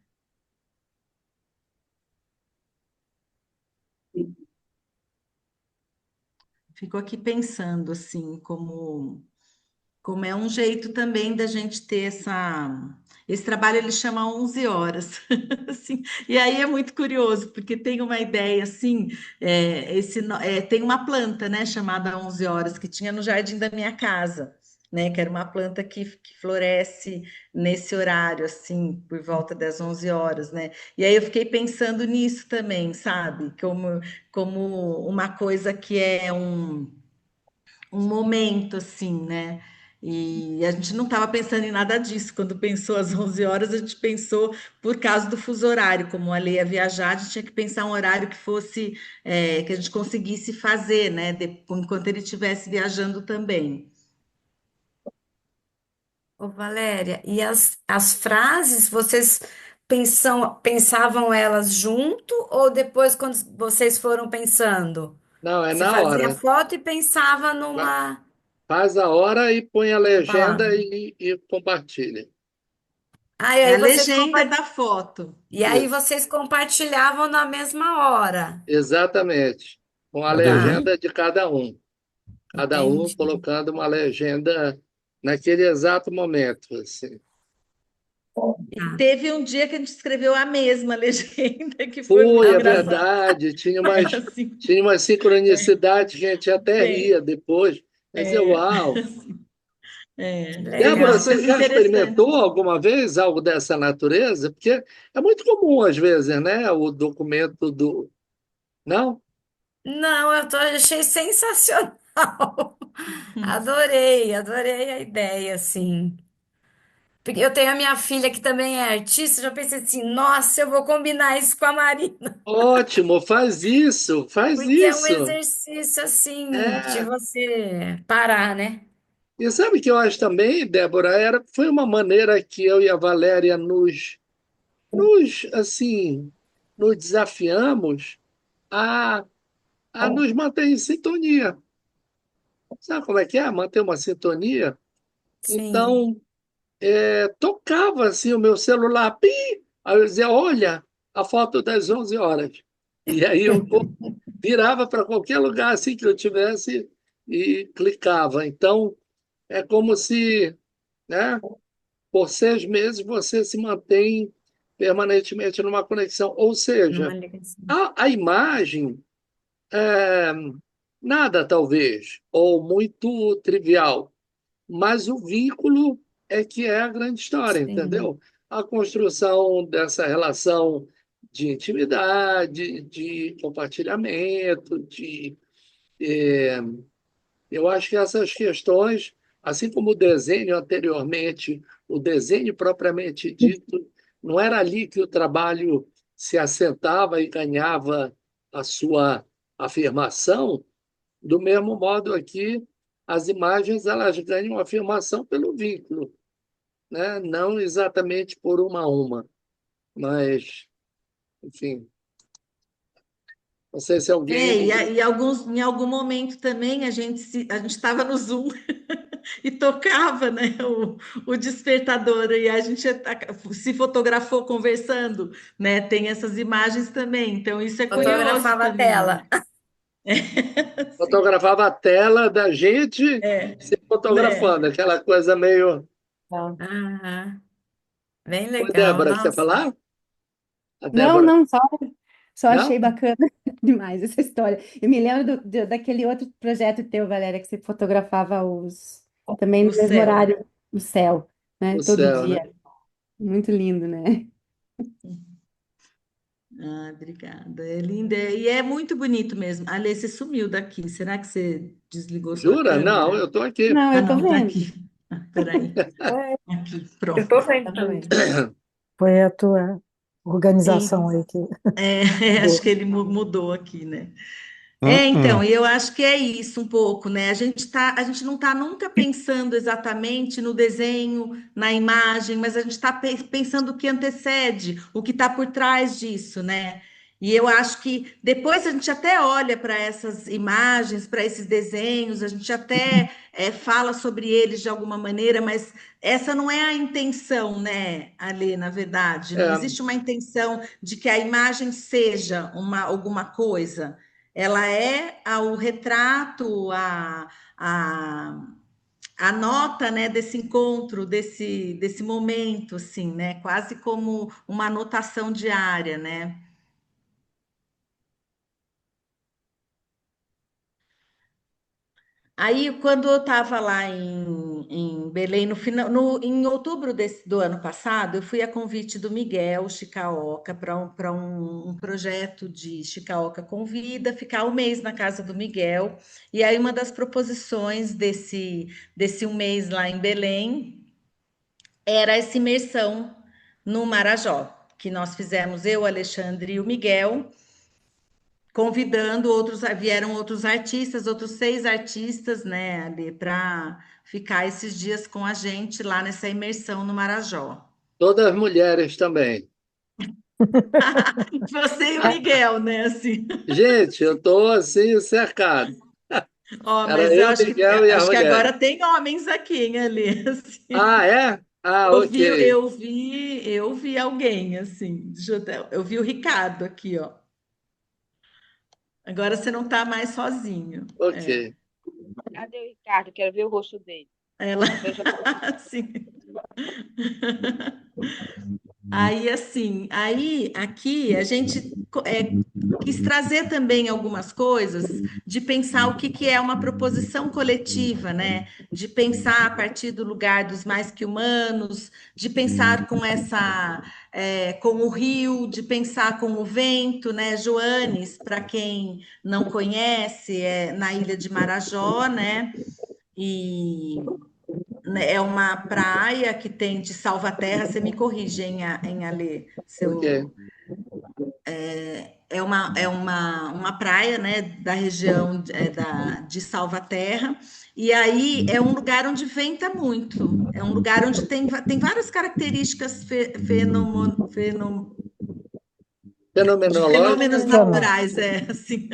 Fico aqui pensando assim, como é um jeito também da gente ter esse trabalho, ele chama 11 horas, assim, e aí é muito curioso, porque tem uma ideia assim, tem uma planta, né, chamada 11 horas, que tinha no jardim da minha casa, né, que era uma planta que floresce nesse horário, assim, por volta das 11 horas, né, e aí eu fiquei pensando nisso também, sabe, como uma coisa que é um momento assim, né? E a gente não estava pensando em nada disso. Quando pensou às 11 horas, a gente pensou por causa do fuso horário. Como a lei ia viajar, a gente tinha que pensar um horário que fosse, que a gente conseguisse fazer, né? Enquanto ele estivesse viajando também. Ô, Valéria, e as frases, vocês pensavam elas junto ou depois quando vocês foram pensando? não, é Você na fazia a hora. foto e pensava Fa- numa Faz a hora e põe a legenda palavra. e compartilha. Ah, e É aí a vocês legenda da foto. e aí Isso, vocês compartilhavam na mesma hora. exatamente. Com a Tá, legenda de cada um. Cada um entendi. colocando uma legenda naquele exato momento, assim. E Tá. teve um dia que a gente escreveu a mesma legenda, que foi muito Foi, é engraçado. verdade, Assim, tinha umas sincronicidades que a gente até é, ria depois. Mas eu, é, uau! Que teve Débora, umas legal. você coisas já interessantes. experimentou alguma vez algo dessa natureza? Porque é muito comum às vezes, né? O documento do. Não? Não, achei sensacional. Adorei a ideia, assim. Porque eu tenho a minha filha que também é artista, já pensei assim, nossa, eu vou combinar isso com a Marina, Ótimo, faz isso, faz porque é um isso. exercício assim de É. você parar, né? E sabe o que eu acho também, Débora? Foi uma maneira que eu e a Valéria assim, nos desafiamos a, a nos manter em sintonia. Sabe como é que é? Manter uma sintonia. Sim. Então, tocava assim o meu celular, pi, aí eu dizia, olha, a foto das 11 horas. E aí eu virava para qualquer lugar assim que eu tivesse e clicava. Então, é como se, né, por 6 meses você se mantém permanentemente numa conexão. Ou Numa seja, ligação. a imagem, é, nada talvez, ou muito trivial, mas o vínculo é que é a grande história, Sim. entendeu? A construção dessa relação de intimidade, de compartilhamento, eu acho que essas questões, assim como o desenho anteriormente, o desenho propriamente dito, não era ali que o trabalho se assentava e ganhava a sua afirmação, do mesmo modo aqui, as imagens elas ganham afirmação pelo vínculo, né? Não exatamente por uma a uma, mas, enfim, não sei se alguém. Em algum momento também a gente estava no Zoom e tocava, né, o despertador e a gente se fotografou conversando, né? Tem essas imagens também, então isso é curioso Fotografava a também, né? tela. Sim, Fotografava a tela da gente se né? fotografando, aquela coisa meio. Aham. Bem Oi, legal, Débora, quer nossa. falar? A Não, Débora. não, só achei Não? bacana demais essa história. Eu me lembro daquele outro projeto teu, Valéria, que você fotografava também O no mesmo céu. horário, o céu, né? O Todo céu, dia. né? Muito lindo, né? Ah, obrigada. É linda. E é muito bonito mesmo. Alê, você sumiu daqui. Será que você desligou sua Jura? Não, câmera? eu estou aqui. Não, Ah, eu tô não, tá vendo. aqui. Ah, peraí. É, Aqui, eu pronto. tô vendo também. Foi a tua organização Sim, aí que acho que mudou. ele mudou aqui, né? Então, e eu acho que é isso um pouco, né? A gente não está nunca pensando exatamente no desenho, na imagem, mas a gente está pensando o que antecede, o que está por trás disso, né? E eu acho que depois a gente até olha para essas imagens, para esses desenhos, a gente até fala sobre eles de alguma maneira, mas essa não é a intenção, né, Ale, na verdade. Não É, existe uma intenção de que a imagem seja alguma coisa. Ela é o retrato, a, a nota, né, desse encontro, desse momento, assim, né? Quase como uma anotação diária, né? Aí, quando eu estava lá em Belém, no final, em outubro do ano passado, eu fui a convite do Miguel Chicaoca para um projeto de Chicaoca Convida, ficar um mês na casa do Miguel. E aí, uma das proposições desse um mês lá em Belém era essa imersão no Marajó, que nós fizemos, eu, o Alexandre e o Miguel convidando vieram outros artistas, outros 6 artistas, né, ali para ficar esses dias com a gente lá nessa imersão no Marajó. todas as mulheres também. Você e o Miguel, né, assim. Gente, eu estou assim cercado. Ó, Era mas eu eu, Miguel e as acho que mulheres. agora tem homens aqui, hein, ali, assim. Ah, é? Ah, Eu vi, ok. eu vi alguém, assim. Eu vi o Ricardo aqui, ó. Agora você não está mais sozinho. É. Ok. Cadê o Ricardo? Quero ver o rosto dele. Ela, Veja. assim. Aí, assim, aí aqui a gente quis trazer também algumas coisas de pensar o que, que é uma proposição coletiva, né? De pensar a partir do lugar dos mais que humanos, de pensar com o rio, de pensar com o vento, né? Joanes, para quem não conhece, é na ilha de Marajó, né? E né, é uma praia que tem de Salvaterra, você me corrige, em Alê, Ok. uma praia, né, da região de Salvaterra, e aí é um lugar onde venta muito, é um lugar onde tem várias características de fenômenos Fenomenológico. naturais, assim,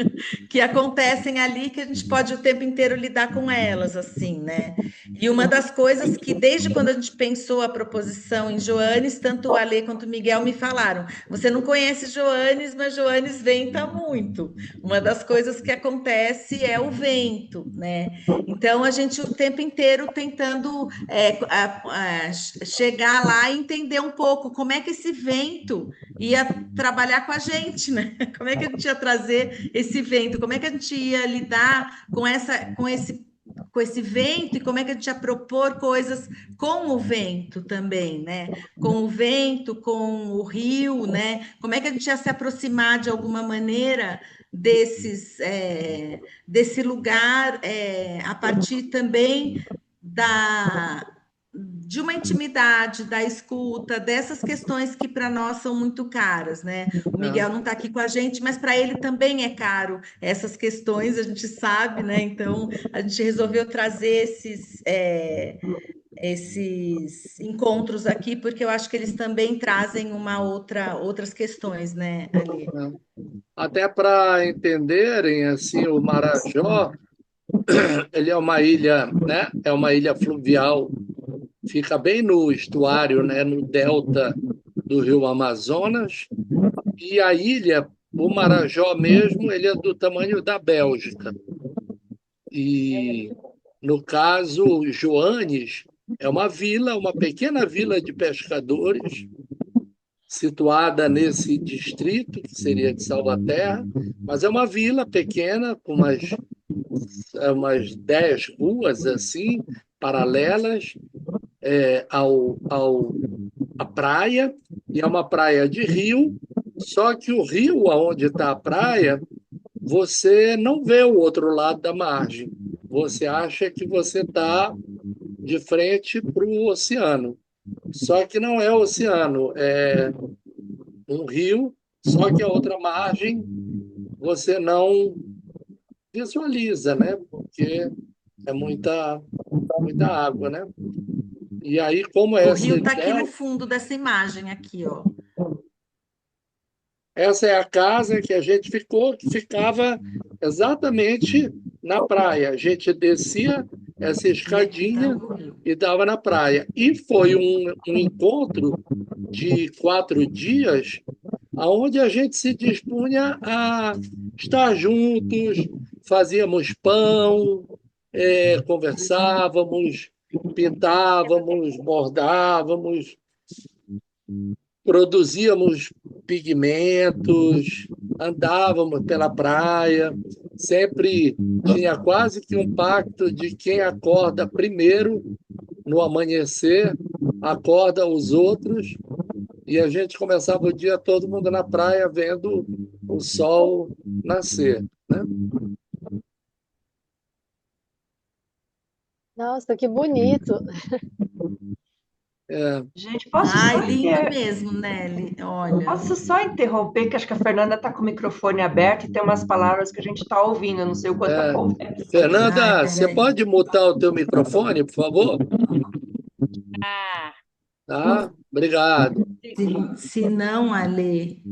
que acontecem ali que a gente pode o tempo inteiro lidar com elas, assim, né? E uma das coisas que, desde quando a gente pensou a proposição em Joanes, tanto o Alê quanto o Miguel me falaram: você não conhece Joanes, mas Joanes venta muito. Uma das coisas que acontece é o vento, né? Então, a gente o tempo inteiro tentando chegar lá e entender um pouco como é que esse vento ia trabalhar com a gente, né? Como é que a gente ia trazer esse vento? Como é que a gente ia lidar com esse vento e como é que a gente ia propor coisas com o vento também, né? Com o vento, com o rio, né? Como é que a gente ia se aproximar de alguma maneira desse lugar a partir também de uma intimidade, da escuta, dessas questões que para nós são muito caras, né? O Miguel não está aqui com a gente, mas para ele também é caro essas questões, a gente sabe, né? Então a gente resolveu trazer esses encontros aqui, porque eu acho que eles também trazem outras questões, né, Ali? Até para entenderem, assim, o Marajó, ele é uma ilha, né? É uma ilha fluvial, fica bem no estuário, né? No delta do Rio Amazonas. E a ilha, o Marajó mesmo, ele é do tamanho da Bélgica. E, no caso, Joanes é uma vila, uma pequena vila de pescadores, situada nesse distrito, que seria de Salvaterra, mas é uma vila pequena, com umas 10 ruas assim, paralelas à praia, e é uma praia de rio, só que o rio onde está a praia, você não vê o outro lado da margem. Você acha que você está de frente para o oceano. Só que não é o oceano, é um rio, só que a outra margem você não visualiza, né? Porque é muita água, né? E aí, como O essa rio está aqui no ideia, fundo dessa imagem aqui, ó. essa é a casa que a gente ficou, que ficava exatamente na praia. A gente descia essa E aqui está escadinha o rio. e estava na praia. E foi um encontro de 4 dias, onde a gente se dispunha a estar juntos, fazíamos pão, conversávamos, pintávamos, bordávamos, produzíamos pigmentos, andávamos pela praia, sempre tinha quase que um pacto de quem acorda primeiro no amanhecer, acorda os outros, e a gente começava o dia todo mundo na praia vendo o sol nascer, né? Nossa, que bonito. É, Gente, posso Ai, só lindo mesmo, Nelly. Olha. posso só interromper, que acho que a Fernanda está com o microfone aberto e tem umas palavras que a gente está ouvindo, eu não sei o quanto é. acontece. Ai, Fernanda, você peraí. pode mutar o teu microfone, por favor? Ah, Tá? Obrigado. Se não, Ale,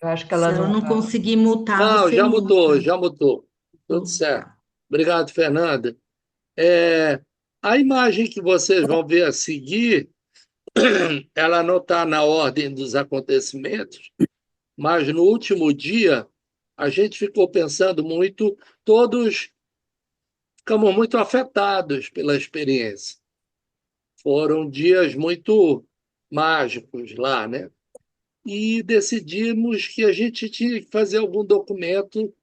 Eu acho que se ela ela não não está. conseguir mutar, Não, você já mutou, muta. já mutou. Tudo certo. Obrigado, Fernanda. É, a imagem que vocês vão ver a seguir, ela não está na ordem dos acontecimentos, mas no último dia a gente ficou pensando muito, todos ficamos muito afetados pela experiência. Foram dias muito mágicos lá, né? E decidimos que a gente tinha que fazer algum documento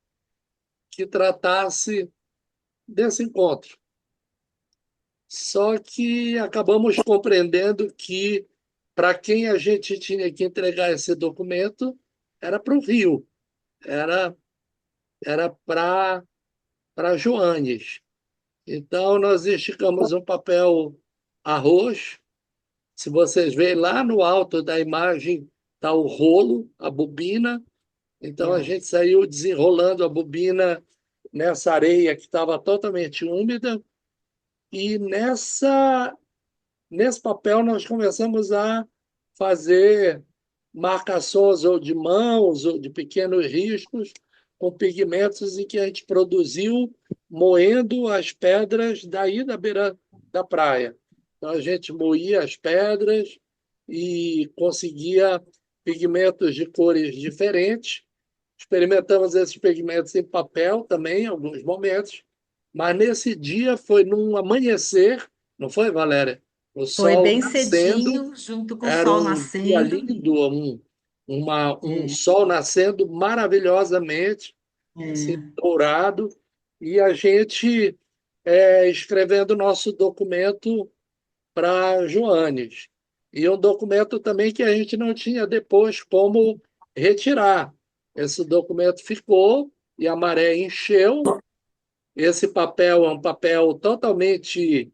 que tratasse desse encontro. Só que acabamos compreendendo que, para quem a gente tinha que entregar esse documento, era para o Rio, era para Joanes. Então, nós esticamos um papel arroz. Se vocês veem lá no alto da imagem, está o rolo, a bobina. Então, a gente saiu desenrolando a bobina nessa areia que estava totalmente úmida. E nesse papel nós começamos a fazer marcações ou de mãos ou de pequenos riscos com pigmentos em que a gente produziu moendo as pedras daí da beira da praia. Então a gente moía as pedras e conseguia pigmentos de cores diferentes. Experimentamos esses pigmentos em papel também, em alguns momentos, mas nesse dia foi num amanhecer, não foi, Valéria? O Foi sol bem nascendo, cedinho, junto com o era sol um dia nascendo. lindo, um É, sol nascendo maravilhosamente, assim, é. dourado, e a gente escrevendo nosso documento para Joanes. E um documento também que a gente não tinha depois como retirar. Esse documento ficou e a maré encheu. Esse papel é um papel totalmente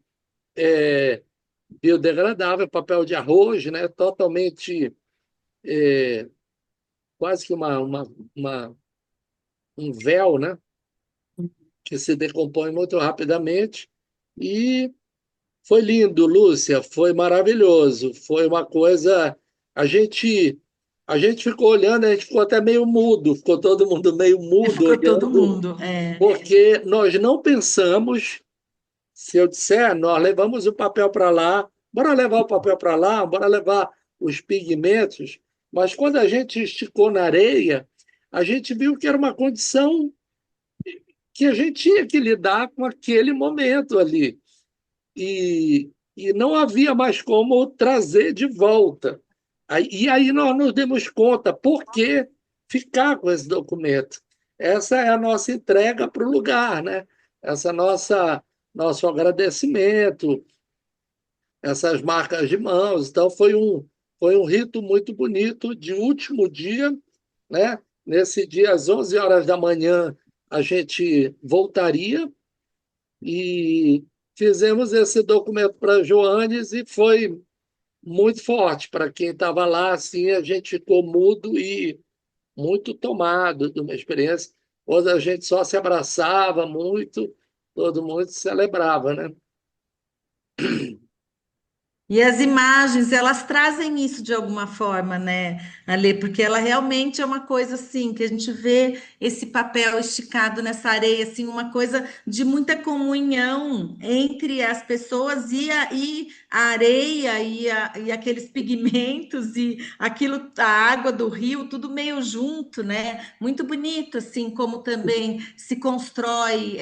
biodegradável, papel de arroz, né? Totalmente, quase que um véu, né? Que se decompõe muito rapidamente. E foi lindo, Lúcia, foi maravilhoso. Foi uma coisa. A gente, a gente ficou olhando, a gente ficou até meio mudo, ficou todo mundo meio mudo Ficou todo olhando, mundo. É. porque nós não pensamos. Se eu disser, nós levamos o papel para lá, bora levar o papel para lá, bora levar os pigmentos, mas quando a gente esticou na areia, a gente viu que era uma condição que a gente tinha que lidar com aquele momento ali. E não havia mais como trazer de volta. E aí nós nos demos conta por que ficar com esse documento. Essa é a nossa entrega para o lugar, né? Essa nosso agradecimento, essas marcas de mãos. Então foi um rito muito bonito de último dia, né? Nesse dia às 11 horas da manhã a gente voltaria e fizemos esse documento para Joanes e foi muito forte para quem estava lá. Assim, a gente ficou mudo e muito tomado de uma experiência onde a gente só se abraçava muito, todo mundo celebrava, né? E as imagens, elas trazem isso de alguma forma, né, Ale? Porque ela realmente é uma coisa assim, que a gente vê esse papel esticado nessa areia, assim, uma coisa de muita comunhão entre as pessoas e a areia e aqueles pigmentos e aquilo, a água do rio, tudo meio junto, né? Muito bonito, assim, como também se constrói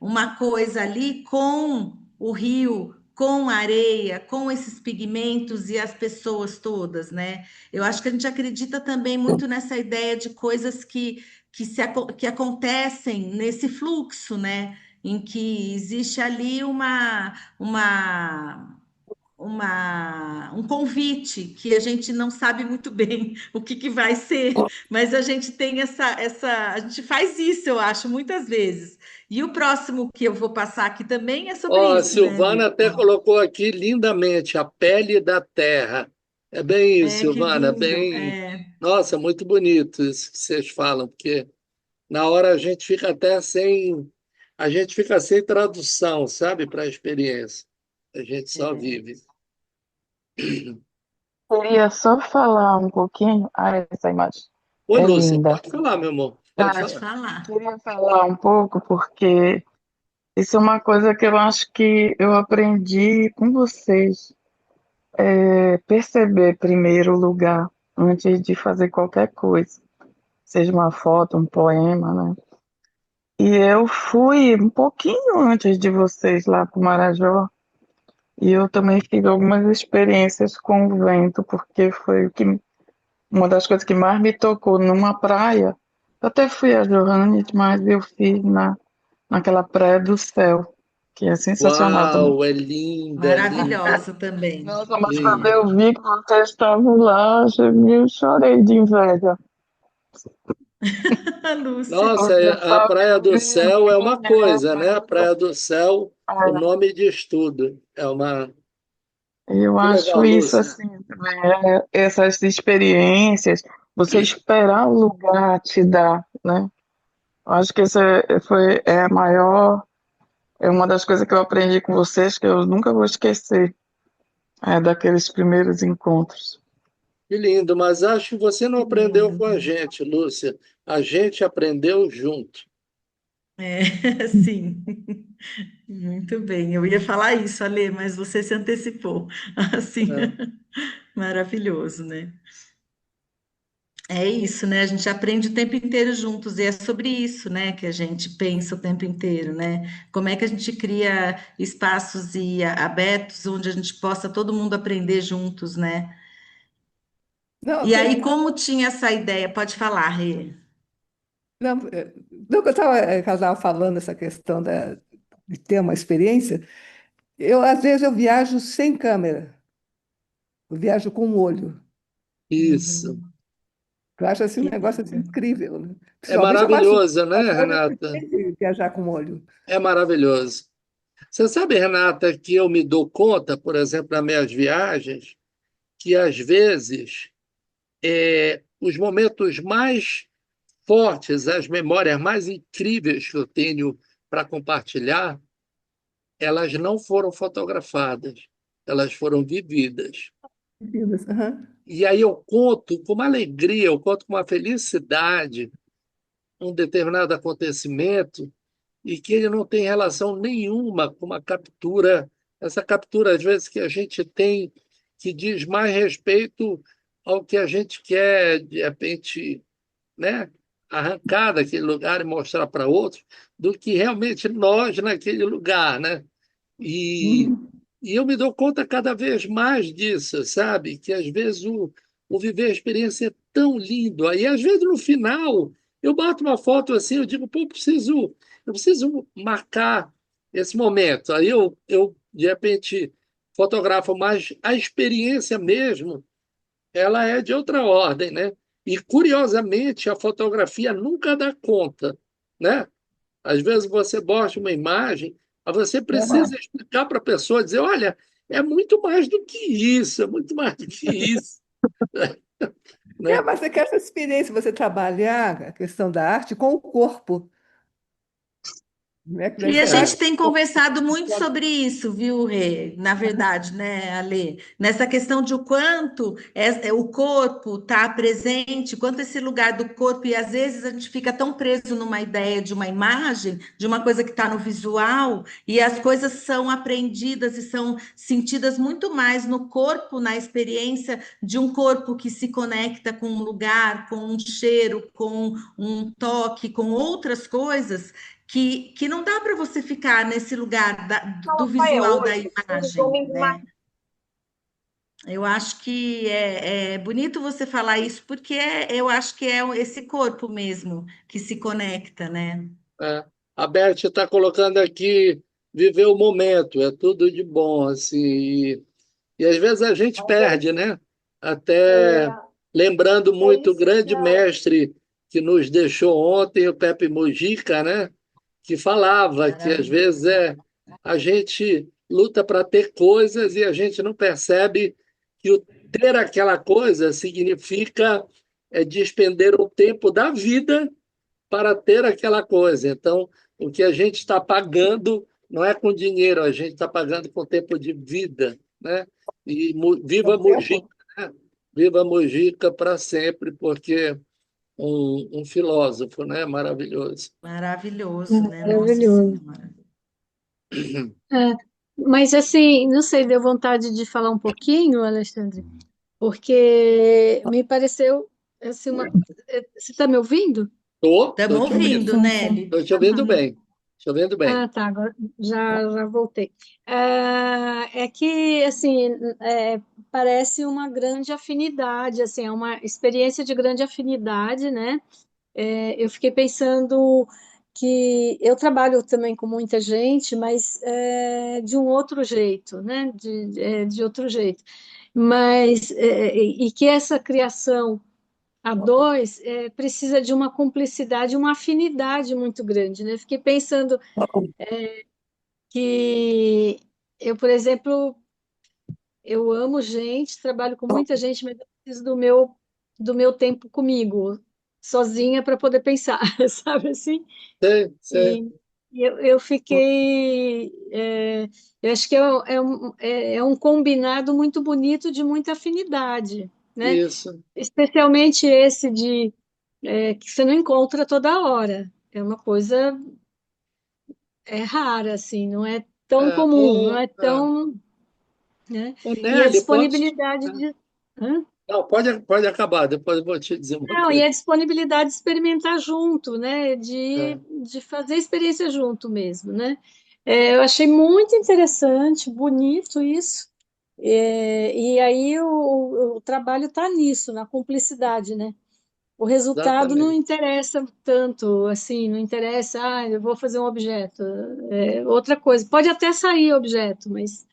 uma coisa ali com o rio, com a areia, com esses pigmentos e as pessoas todas, né? Eu acho que a gente acredita também muito nessa ideia de coisas que acontecem nesse fluxo, né? Em que existe ali um convite que a gente não sabe muito bem o que vai ser, mas a gente tem a gente faz isso, eu acho, muitas vezes. E o próximo que eu vou passar aqui também é sobre Ó, a isso, né, Silvana Ale? até colocou aqui lindamente a pele da terra. É bem isso, É, que Silvana, lindo. bem. Nossa, muito bonito isso que vocês falam, porque na hora a gente fica até sem. A gente fica sem tradução, sabe, para a experiência. A gente só vive. Queria só falar um pouquinho. Ah, essa imagem Oi, é Lúcia, linda. pode falar, meu amor. Pode Ah, Pode falar. falar. queria falar um pouco porque isso é uma coisa que eu acho que eu aprendi com vocês. Perceber primeiro o lugar antes de fazer qualquer coisa, seja uma foto, um poema, né? E eu fui um pouquinho antes de vocês lá para o Marajó, e eu também tive algumas experiências com o vento, porque foi uma das coisas que mais me tocou numa praia. Eu até fui a Johannes, mas eu fiz naquela Praia do Céu, que é sensacional também. Uau, é linda, linda. Maravilhosa também. Nossa, mas quando Linda. eu vi que vocês estavam lá, eu chorei de inveja. Lúcia. Nossa, Você a sabe Praia do ver Céu é que uma coisa, né? A Praia do Céu, o é, nome diz tudo. É uma. eu Que legal, acho isso Lúcia. assim também, essas experiências, você esperar o lugar te dar, né? Eu acho que é a maior, é uma das coisas que eu aprendi com vocês que eu nunca vou esquecer, daqueles primeiros encontros. Que lindo, mas acho que você não Que aprendeu lindo. com a gente, Lúcia. A gente aprendeu junto. É, sim. Muito bem. Eu ia falar isso, Ale, mas você se antecipou. Assim, Né? maravilhoso, né? É isso, né? A gente aprende o tempo inteiro juntos, e é sobre isso, né, que a gente pensa o tempo inteiro, né? Como é que a gente cria espaços abertos onde a gente possa todo mundo aprender juntos, né? Não, E aí, como tinha essa ideia? Pode falar, Rê. não, do que eu estava casal falando essa questão de ter uma experiência, às vezes eu viajo sem câmera, eu viajo com o olho. Isso. Uhum. Eu acho assim um Que negócio assim, lindo. incrível, né? É Principalmente maravilhoso, né, agora eu Renata? gostei de viajar com o olho. É maravilhoso. Você sabe, Renata, que eu me dou conta, por exemplo, nas minhas viagens, que às vezes os momentos mais fortes, as memórias mais incríveis que eu tenho para compartilhar, elas não foram fotografadas, elas foram vividas. Aham. E aí eu conto com uma alegria, eu conto com uma felicidade um determinado acontecimento e que ele não tem relação nenhuma com uma captura, essa captura, às vezes, que a gente tem, que diz mais respeito ao que a gente quer, de repente, né, arrancar daquele lugar e mostrar para outros, do que realmente nós naquele lugar, né? E, Uhum. e eu me dou conta cada vez mais disso, sabe? Que às vezes o viver a experiência é tão lindo. Aí, às vezes, no final, eu bato uma foto assim, eu digo, pô, eu preciso marcar esse momento. Aí eu, de repente, fotografo, mas a experiência mesmo, ela é de outra ordem, né? E, curiosamente, a fotografia nunca dá conta, né? Às vezes você mostra uma imagem, mas você precisa explicar para a pessoa, dizer, olha, é muito mais do que isso, é muito mais do que isso, né? Mas é que essa experiência, você trabalhar a questão da arte com o corpo, né? Que daí E a você vai. gente tem conversado muito sobre isso, viu, Rê? Na verdade, né, Ale? Nessa questão de o quanto o corpo está presente, quanto esse lugar do corpo, e às vezes a gente fica tão preso numa ideia de uma imagem, de uma coisa que está no visual, e as coisas são aprendidas e são sentidas muito mais no corpo, na experiência de um corpo que se conecta com um lugar, com um cheiro, com um toque, com outras coisas que não dá para você ficar nesse lugar do visual da imagem, né? Eu acho que é bonito você falar isso, porque eu acho que é esse corpo mesmo que se conecta, né? É. A Beth está colocando aqui viver o momento, é tudo de bom, assim, e às vezes a gente perde, né? Até lembrando muito o grande mestre que nos deixou ontem, o Pepe Mujica, né? Que falava que às vezes Maravilhoso. a gente luta para ter coisas e a gente não percebe que o ter aquela coisa significa despender o tempo da vida para ter aquela coisa. Então, o que a gente está pagando não é com dinheiro, a gente está pagando com tempo de vida, né? E É o viva Mujica, tempo. né? Viva Mujica para sempre, porque um filósofo, né? Maravilhoso. Maravilhoso, né? Nossa Maravilhoso. Senhora. É, mas assim, não sei, deu vontade de falar um pouquinho, Alexandre, porque me pareceu assim uma. Você está me ouvindo? Estou Estamos te ouvindo. ouvindo, Nelly. Estou te ouvindo bem. Te ouvindo bem. Ah, tá, agora já voltei. É que, assim, parece uma grande afinidade, assim, é uma experiência de grande afinidade, né? Eu fiquei pensando que eu trabalho também com muita gente, mas de um outro jeito, né? De outro jeito. Mas, e que essa criação a dois, precisa de uma cumplicidade, uma afinidade muito grande, né? Fiquei pensando que eu, por exemplo, eu amo gente, trabalho com muita gente, mas eu preciso do meu tempo comigo, sozinha, para poder pensar, sabe assim? Sei, sei. E eu fiquei. Eu acho que é um combinado muito bonito de muita afinidade, né? Isso. Especialmente esse que você não encontra toda hora. É uma coisa rara, assim, não é tão É, comum, não é tão, né? E a Nelly, posso. disponibilidade de. Hã? Não, pode acabar, depois eu vou te dizer uma Não, e coisa. a disponibilidade de experimentar junto, né? De, É, de fazer experiência junto mesmo, né? Eu achei muito interessante, bonito isso. E aí o trabalho está nisso, na cumplicidade, né? O resultado não exatamente. interessa tanto, assim, não interessa, eu vou fazer um objeto. Outra coisa, pode até sair objeto, mas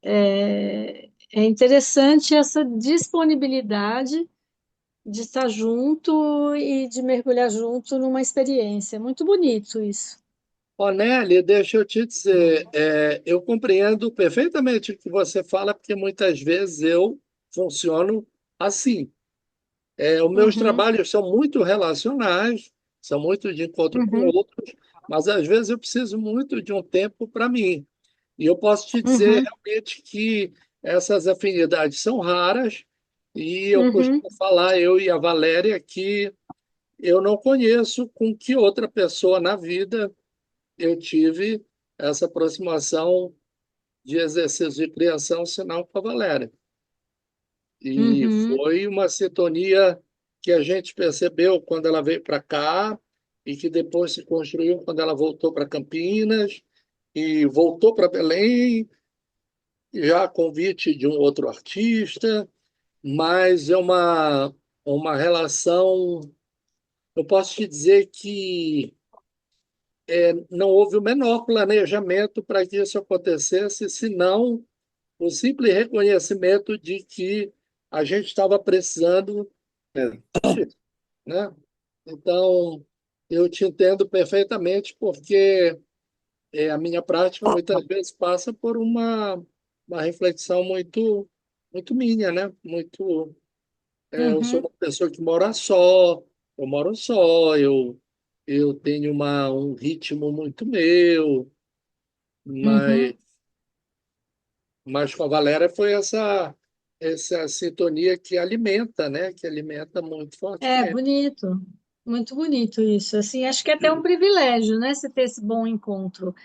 é interessante essa disponibilidade de estar junto e de mergulhar junto numa experiência. Muito bonito isso. Ô, Nelly, deixa eu te dizer, eu compreendo perfeitamente o que você fala, porque muitas vezes eu funciono assim. Os meus Uhum, trabalhos são muito relacionais, são muito de encontro com uhum, outros, mas às vezes eu preciso muito de um tempo para mim. E eu posso te dizer uhum, realmente que essas afinidades são raras, e eu uhum, costumo falar, eu e a Valéria, que eu não conheço com que outra pessoa na vida eu tive essa aproximação de exercício de criação, senão com a Valéria. E uhum, foi uma sintonia que a gente percebeu quando ela veio para cá e que depois se construiu quando ela voltou para Campinas e voltou para Belém, já a convite de um outro artista, mas é uma relação. Eu posso te dizer que não houve o menor planejamento para que isso acontecesse, senão o simples reconhecimento de que a gente estava precisando, né? Então, eu te entendo perfeitamente, porque a minha prática muitas vezes passa por uma reflexão muito, muito minha, né? Eu sou uhum, uma pessoa que mora só, eu moro só, eu tenho um ritmo muito meu, mas, uhum. mas com a Valéria foi essa sintonia que alimenta, né? Que alimenta muito fortemente. Bonito, muito bonito isso. Assim, acho que é até um privilégio, né? Você ter esse bom encontro,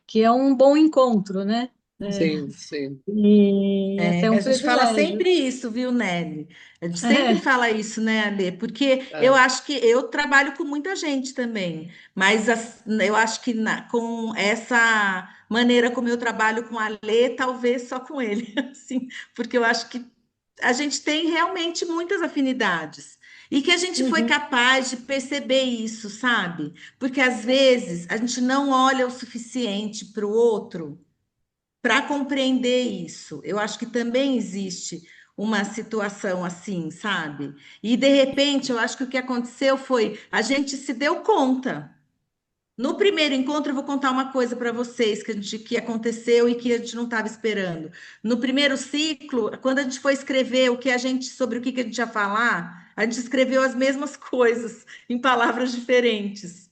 que é um bom encontro, né? É, Sim, sim. e até um A gente fala privilégio. sempre isso, viu, Nelly? A gente sempre É, fala isso, né, Ale? Porque eu É. acho que eu trabalho com muita gente também, mas eu acho que com essa maneira como eu trabalho com a Ale, talvez só com ele, assim, porque eu acho que a gente tem realmente muitas afinidades. E que a gente foi uhum, capaz de perceber isso, sabe? Porque às vezes a gente não olha o suficiente para o outro para compreender isso. Eu acho que também existe uma situação assim, sabe? E de repente, eu acho que o que aconteceu foi a gente se deu conta. No primeiro encontro, eu vou contar uma coisa para vocês que aconteceu e que a gente não estava esperando. No primeiro ciclo, quando a gente foi escrever sobre o que a gente ia falar, a gente escreveu as mesmas coisas em palavras diferentes.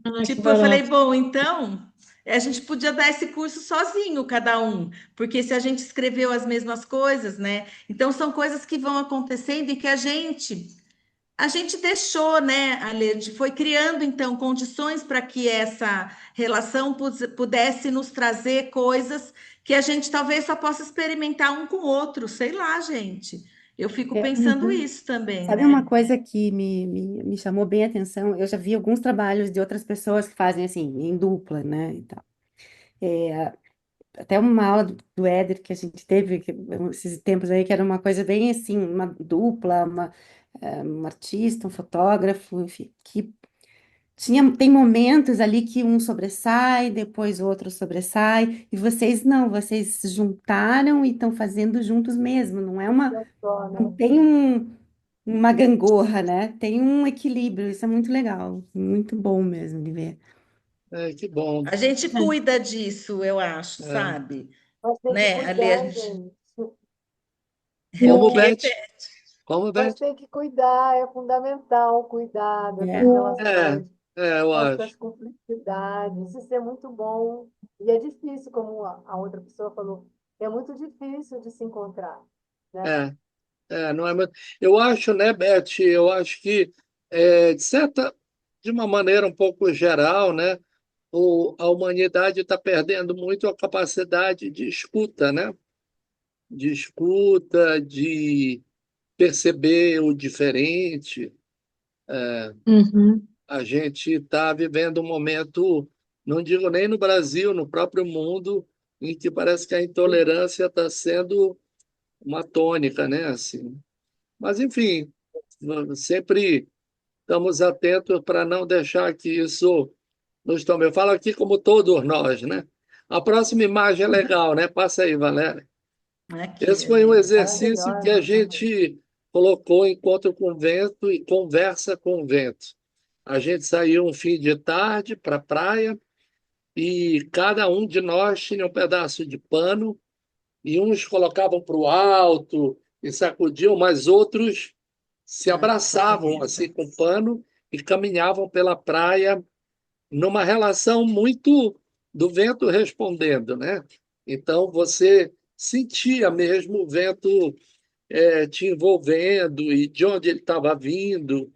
que Tipo, eu falei, barato. bom, então a gente podia dar esse curso sozinho, cada um, porque se a gente escreveu as mesmas coisas, né? Então são coisas que vão acontecendo e que a gente deixou, né, Ale? A gente foi criando então condições para que essa relação pudesse nos trazer coisas que a gente talvez só possa experimentar um com o outro, sei lá, gente. Eu fico pensando Uhum. isso também, Sabe uma né? coisa que me chamou bem a atenção? Eu já vi alguns trabalhos de outras pessoas que fazem assim, em dupla, né, e tal. Até uma aula do Éder que a gente teve esses tempos aí, que era uma coisa bem assim, uma dupla, um artista, um fotógrafo, enfim, que tem momentos ali que um sobressai, depois o outro sobressai, e vocês não, vocês se juntaram e estão fazendo juntos mesmo, não é uma, não tem um uma gangorra, né? Tem um equilíbrio, isso é muito legal, muito bom mesmo de ver. Que bom. A gente cuida disso, eu acho, É. sabe? Mas tem que Né? Ali a cuidar, gente. gente. É o Como, quê, Beth? Pé? Como, Mas Beth? tem que cuidar, é fundamental cuidar dessas É. É, relações, eu dessas acho. cumplicidades. Isso é muito bom. E é difícil, como a outra pessoa falou, é muito difícil de se encontrar, né? É, não é muito. Eu acho, né, Beth? Eu acho que, de uma maneira um pouco geral, né, a humanidade está perdendo muito a capacidade de escuta, né? De escuta, de perceber o diferente. Uhum. A gente está vivendo um momento, não digo nem no Brasil, no próprio mundo, em que parece que a intolerância está sendo uma tônica, né? Assim. Mas, enfim, sempre estamos atentos para não deixar que isso nos tome. Eu falo aqui como todos nós, né? A próxima imagem é legal, né? Passa aí, Valéria. Aqui, Esse foi um exercício que a Maravilhosa também. gente colocou encontro com o vento e conversa com o vento. A gente saiu um fim de tarde para a praia e cada um de nós tinha um pedaço de pano e uns colocavam para o alto e sacudiam, mas outros se abraçavam assim com o pano e caminhavam pela praia numa relação muito do vento respondendo, né? Então você sentia mesmo o vento te envolvendo e de onde ele estava vindo,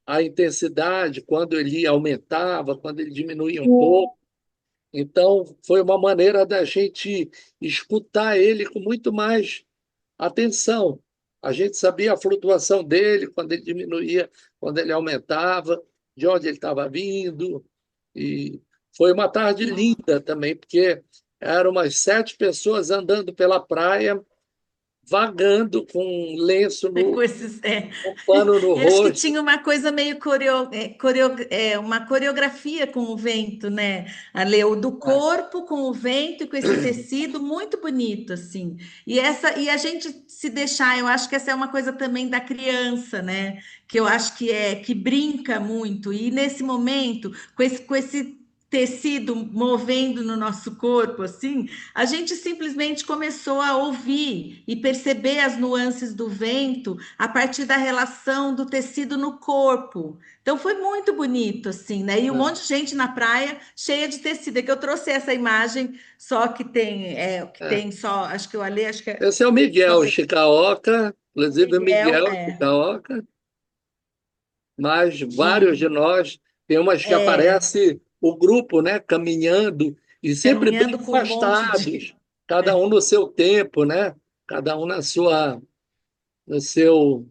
a intensidade, quando ele aumentava, quando ele diminuía um pouco. Então, foi uma maneira da gente escutar ele com muito mais atenção. A gente sabia a flutuação dele, quando ele diminuía, quando ele aumentava, de onde ele estava vindo. E foi uma tarde linda também, porque eram umas 7 pessoas andando pela praia, vagando com um lenço Com esses, um pano no eu acho que rosto. tinha uma coisa meio uma coreografia com o vento, né? A Leo, do corpo com o vento e com esse tecido muito bonito, assim. E a gente se deixar, eu acho que essa é uma coisa também da criança, né? Que eu acho que brinca muito. E nesse momento, com esse tecido movendo no nosso corpo, assim, a gente simplesmente começou a ouvir e perceber as nuances do vento a partir da relação do tecido no corpo. Então foi muito bonito, assim, né? E um monte de gente na praia cheia de tecido. É que eu trouxe essa imagem, só que tem só, acho que eu ali, acho que é Esse é o só Miguel Chicaoca, inclusive o Miguel, Miguel Chicaoca, mas vários de e nós, tem umas que aparece o grupo, né, caminhando, e sempre bem caminhando com um monte afastados, de. cada um no seu tempo, né? Cada um no seu.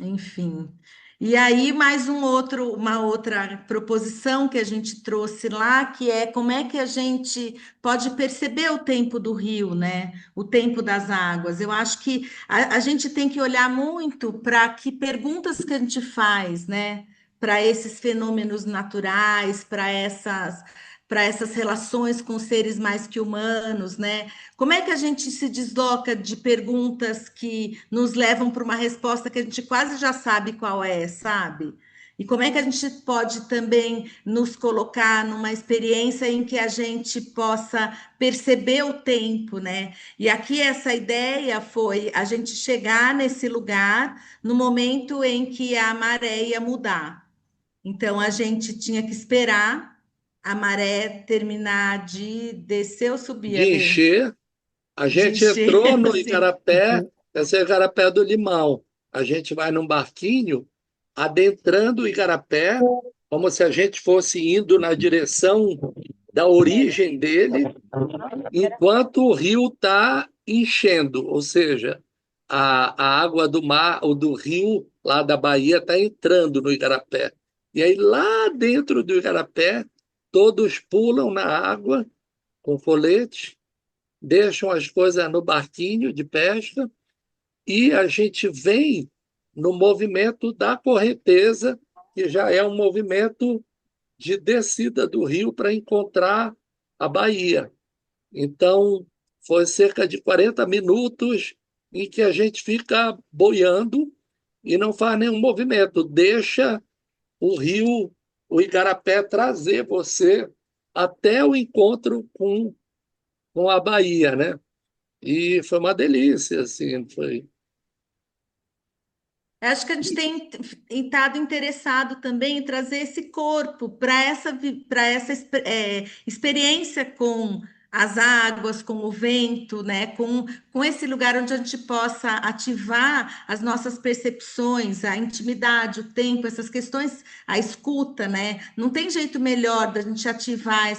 Enfim. E aí, uma outra proposição que a gente trouxe lá, que é como é que a gente pode perceber o tempo do rio, né? O tempo das águas. Eu acho que a gente tem que olhar muito para que perguntas que a gente faz, né? Para esses fenômenos naturais, para essas relações com seres mais que humanos, né? Como é que a gente se desloca de perguntas que nos levam para uma resposta que a gente quase já sabe qual é, sabe? E como é que a gente pode também nos colocar numa experiência em que a gente possa perceber o tempo, né? E aqui essa ideia foi a gente chegar nesse lugar no momento em que a maré ia mudar. Então a gente tinha que esperar a maré terminar de descer ou subir, De Ale? encher. A De gente encher, entrou no assim. Igarapé, esse é o Igarapé do Limão. A gente vai num barquinho, adentrando o Igarapé, como se a gente fosse indo na direção da origem dele, enquanto o rio está enchendo, ou seja, a água do mar ou do rio lá da Bahia está entrando no Igarapé. E aí, lá dentro do Igarapé, todos pulam na água com colete, deixam as coisas no barquinho de pesca e a gente vem no movimento da correnteza, que já é um movimento de descida do rio para encontrar a Bahia. Então, foi cerca de 40 minutos em que a gente fica boiando e não faz nenhum movimento, deixa o rio, o Igarapé, trazer você até o encontro com a Bahia, né? E foi uma delícia, assim, foi. Acho que a gente tem estado interessado também em trazer esse corpo para essa experiência com as águas, com o vento, né? Com esse lugar onde a gente possa ativar as nossas percepções, a intimidade, o tempo, essas questões, a escuta, né? Não tem jeito melhor da gente ativar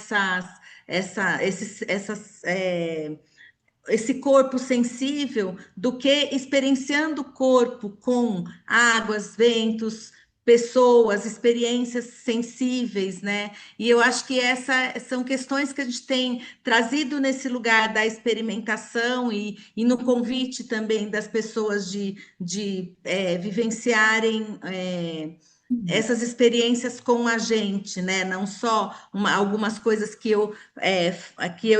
esse corpo sensível do que experienciando o corpo com águas, ventos, pessoas, experiências sensíveis, né? E eu acho que essas são questões que a gente tem trazido nesse lugar da experimentação e no convite também das pessoas de vivenciarem. Essas experiências com a gente, né? Não só algumas coisas que eu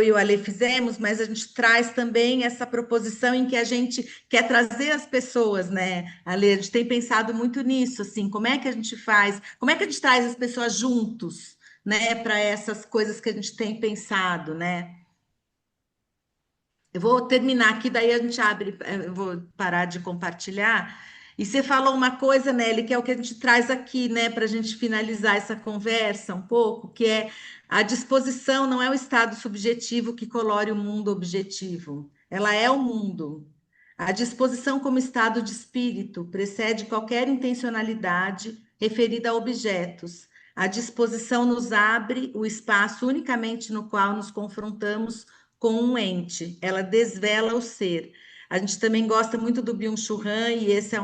e o Ale fizemos, mas a gente traz também essa proposição em que a gente quer trazer as pessoas, né? Ale, a gente tem pensado muito nisso, assim, como é que a gente faz, como é que a gente traz as pessoas juntos, né? Para essas coisas que a gente tem pensado, né? Eu vou terminar aqui, daí a gente abre, eu vou parar de compartilhar. E você falou uma coisa, Nelly, que é o que a gente traz aqui, né, para a gente finalizar essa conversa um pouco, que é a disposição não é o estado subjetivo que colore o mundo objetivo, ela é o mundo. A disposição como estado de espírito precede qualquer intencionalidade referida a objetos. A disposição nos abre o espaço unicamente no qual nos confrontamos com um ente, ela desvela o ser. A gente também gosta muito do Byung-Chul Han, e essa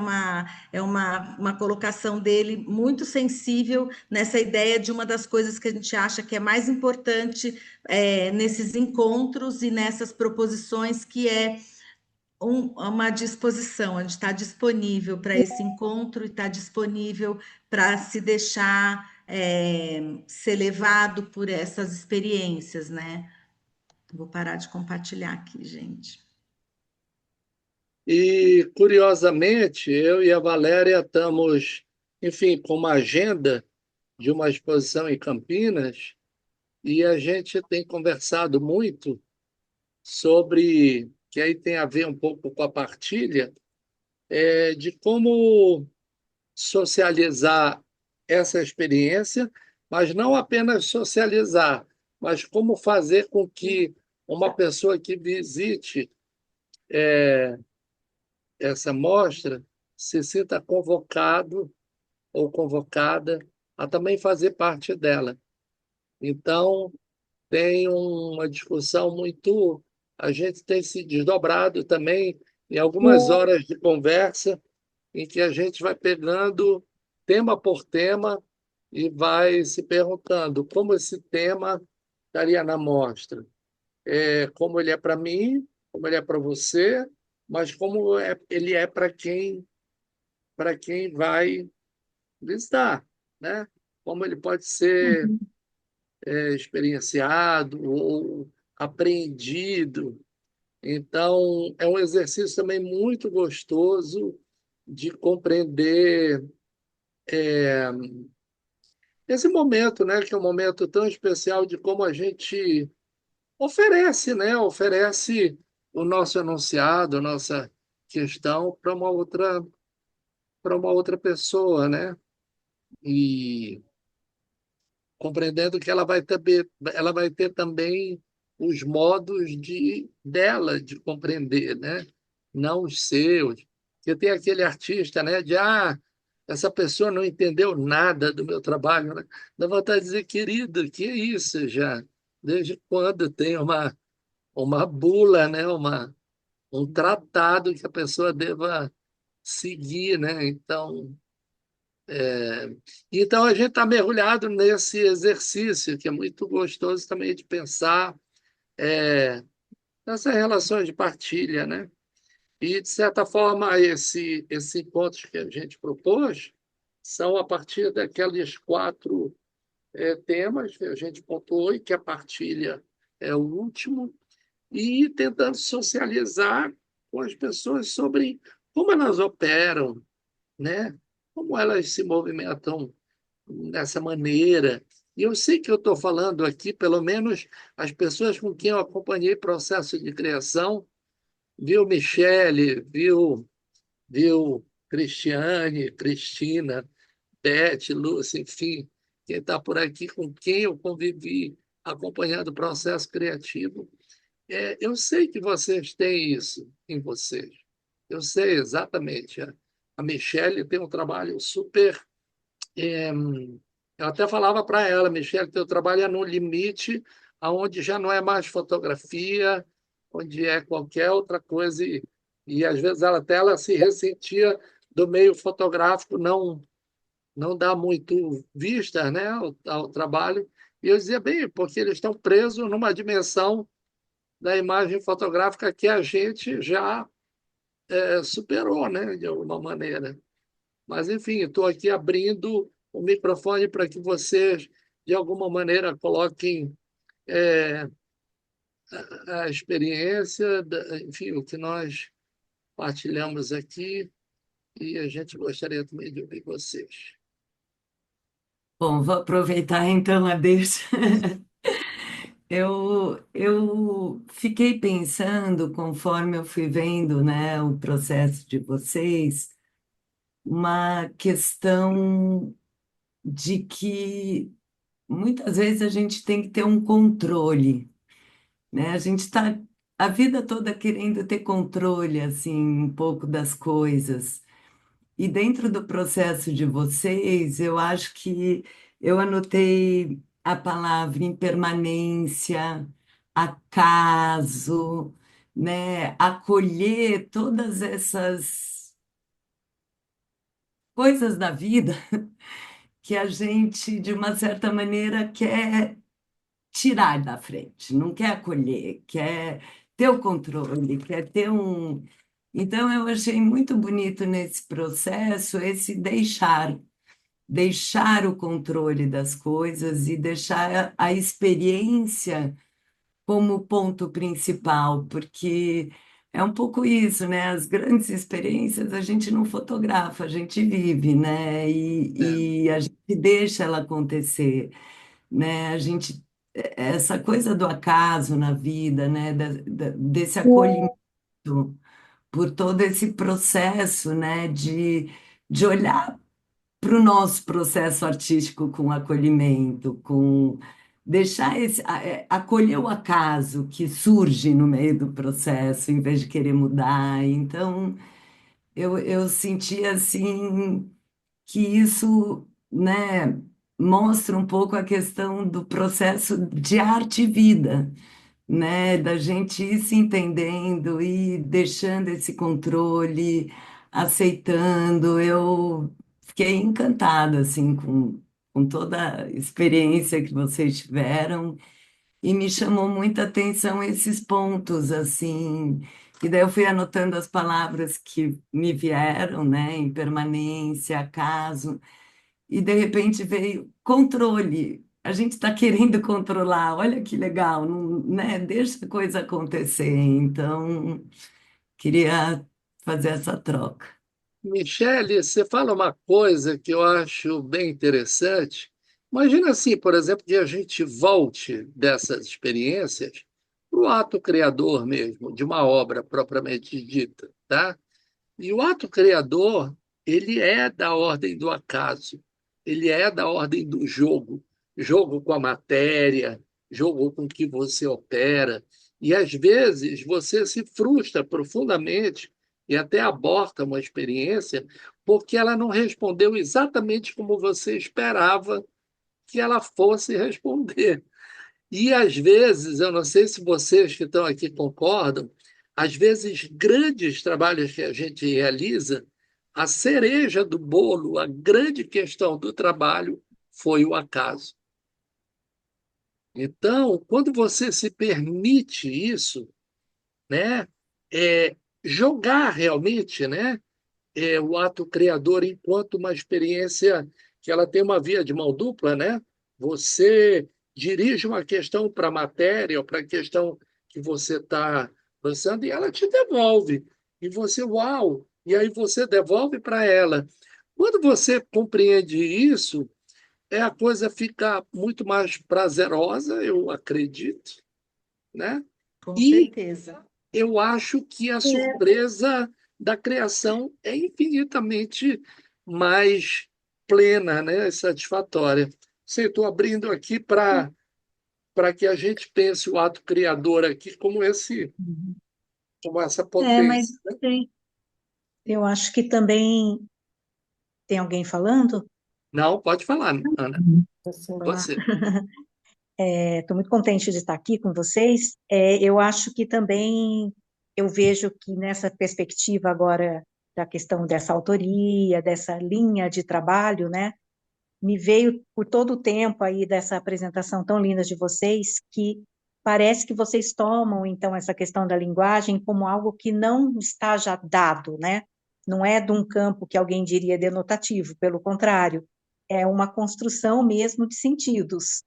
é uma colocação dele muito sensível nessa ideia de uma das coisas que a gente acha que é mais importante nesses encontros e nessas proposições, que é uma disposição, a gente está disponível para esse encontro e está disponível para se deixar ser levado por essas experiências, né? Vou parar de compartilhar aqui, gente. E, curiosamente, eu e a Valéria estamos, enfim, com uma agenda de uma exposição em Campinas, e a gente tem conversado muito sobre, que aí tem a ver um pouco com a partilha, de como socializar essa experiência, mas não apenas socializar, mas como fazer com que uma pessoa que visite essa mostra se sinta convocado ou convocada a também fazer parte dela. Então, tem uma discussão muito. A gente tem se desdobrado também em algumas horas de conversa, em que a gente vai pegando tema por tema e vai se perguntando como esse tema estaria na mostra, como ele é para mim, como ele é para você, mas como ele é para quem vai visitar, né? Como ele pode ser experienciado ou apreendido. Então, é um exercício também muito gostoso de compreender esse momento, né? Que é um momento tão especial, de como a gente oferece, né? Oferece o nosso enunciado, a nossa questão para uma outra pessoa, né? E compreendendo que ela vai ter também os modos dela de compreender, né? Não os seus. Porque tem aquele artista, né? Essa pessoa não entendeu nada do meu trabalho, né? Dá vontade de dizer, querido, que é isso já? Desde quando tem uma bula, né? Um tratado que a pessoa deva seguir, né? Então, a gente está mergulhado nesse exercício, que é muito gostoso também de pensar nessas relações de partilha, né? E, de certa forma, esses encontros que a gente propôs são a partir daqueles 4 temas que a gente pontuou, e que a partilha é o último, e tentando socializar com as pessoas sobre como elas operam, né? Como elas se movimentam dessa maneira. E eu sei que eu estou falando aqui, pelo menos as pessoas com quem eu acompanhei processo de criação, viu Michele, viu Cristiane, Cristina, Beth, Lúcia, enfim, quem está por aqui com quem eu convivi acompanhando o processo criativo. Eu sei que vocês têm isso em vocês. Eu sei exatamente. A Michele tem um trabalho super. Eu até falava para ela, Michele, teu trabalho é no limite, aonde já não é mais fotografia, onde é qualquer outra coisa. E às vezes ela se ressentia do meio fotográfico não dá muito vista, né, ao trabalho. E eu dizia, bem, porque eles estão presos numa dimensão da imagem fotográfica que a gente já superou, né, de alguma maneira. Mas, enfim, estou aqui abrindo o microfone para que vocês, de alguma maneira, coloquem é, a experiência, enfim, o que nós partilhamos aqui, e a gente gostaria também de ouvir vocês. Bom, vou aproveitar então a deixa. Eu fiquei pensando, conforme eu fui vendo, né, o processo de vocês, uma questão de que muitas vezes a gente tem que ter um controle, né? A gente está a vida toda querendo ter controle, assim, um pouco das coisas. E dentro do processo de vocês, eu acho que eu anotei a palavra impermanência, acaso, né? Acolher todas essas coisas da vida que a gente, de uma certa maneira, quer tirar da frente, não quer acolher, quer ter o controle, quer ter um. Então, eu achei muito bonito nesse processo esse deixar o controle das coisas e deixar a experiência como ponto principal, porque é um pouco isso, né? As grandes experiências a gente não fotografa, a gente vive, né? E a gente deixa ela acontecer, né? A gente essa coisa do acaso na vida, né? Desse acolhimento por todo esse processo, né? De olhar para o nosso processo artístico com acolhimento, com deixar acolher o acaso que surge no meio do processo, em vez de querer mudar. Então, eu senti assim que isso, né, mostra um pouco a questão do processo de arte e vida, né, da gente ir se entendendo e deixando esse controle, aceitando. Eu fiquei encantada assim com toda a experiência que vocês tiveram e me chamou muita atenção esses pontos assim. E daí eu fui anotando as palavras que me vieram, né, impermanência, acaso, e de repente veio controle. A gente está querendo controlar, olha que legal, não, né? Deixa a coisa acontecer. Então, queria fazer essa troca. Michele, você fala uma coisa que eu acho bem interessante. Imagina assim, por exemplo, que a gente volte dessas experiências para o ato criador mesmo, de uma obra propriamente dita, tá? E o ato criador, ele é da ordem do acaso, ele é da ordem do jogo, jogo com a matéria, jogo com que você opera. E às vezes você se frustra profundamente e até aborta uma experiência porque ela não respondeu exatamente como você esperava que ela fosse responder. E às vezes, eu não sei se vocês que estão aqui concordam, às vezes grandes trabalhos que a gente realiza, a cereja do bolo, a grande questão do trabalho foi o acaso. Então, quando você se permite isso, né, jogar realmente, né, o ato criador enquanto uma experiência que ela tem uma via de mão dupla, né? Você dirige uma questão para a matéria ou para a questão que você está pensando e ela te devolve. e você, uau, e aí você devolve para ela. Quando você compreende isso, a coisa fica muito mais prazerosa, eu acredito, né? Com E certeza. eu acho que a surpresa da criação é infinitamente mais plena, né? Satisfatória. Estou abrindo aqui para que a gente pense o ato criador aqui como como essa Mas potência, né? eu acho que também tem alguém falando? Não, pode falar, Ana. Olá. Você. Estou muito contente de estar aqui com vocês. Eu acho que também eu vejo que nessa perspectiva agora da questão dessa autoria, dessa linha de trabalho, né, me veio por todo o tempo aí dessa apresentação tão linda de vocês que parece que vocês tomam então essa questão da linguagem como algo que não está já dado, né? Não é de um campo que alguém diria denotativo, pelo contrário, é uma construção mesmo de sentidos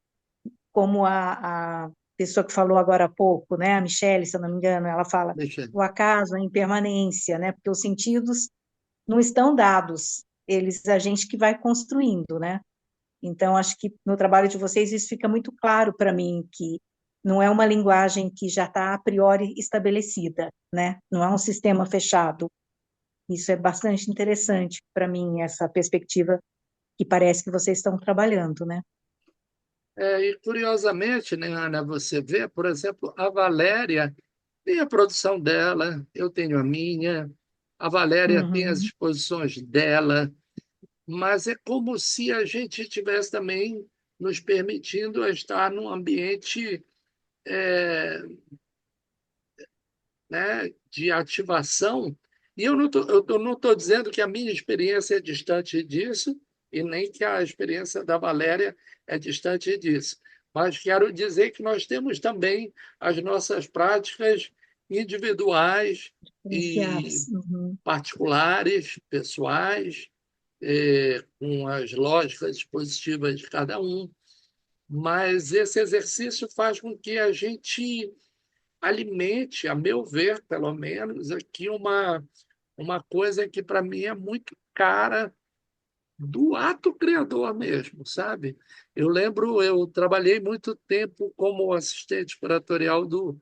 como a pessoa que falou agora há pouco, né, a Michelle, se eu não me engano, ela fala Deixa. o acaso, a impermanência, né, porque os sentidos não estão dados, eles a gente que vai construindo, né? Então acho que no trabalho de vocês isso fica muito claro para mim que não é uma linguagem que já está a priori estabelecida, né? Não é um sistema fechado. Isso é bastante interessante para mim essa perspectiva que parece que vocês estão trabalhando, né? E curiosamente, né, Ana, você vê, por exemplo, a Valéria tem a produção dela, eu tenho a minha, a Valéria tem as Uhum. exposições dela, mas é como se a gente tivesse também nos permitindo estar num ambiente, é, né, de ativação. E eu não estou dizendo que a minha experiência é distante disso, e nem que a experiência da Valéria é distante disso. Mas quero dizer que nós temos também as nossas práticas individuais e Diferenciados. Uhum. particulares, pessoais, com as lógicas positivas de cada um. Mas esse exercício faz com que a gente alimente, a meu ver, pelo menos, aqui uma coisa que para mim é muito cara do ato criador mesmo, sabe? Eu lembro, eu trabalhei muito tempo como assistente curatorial do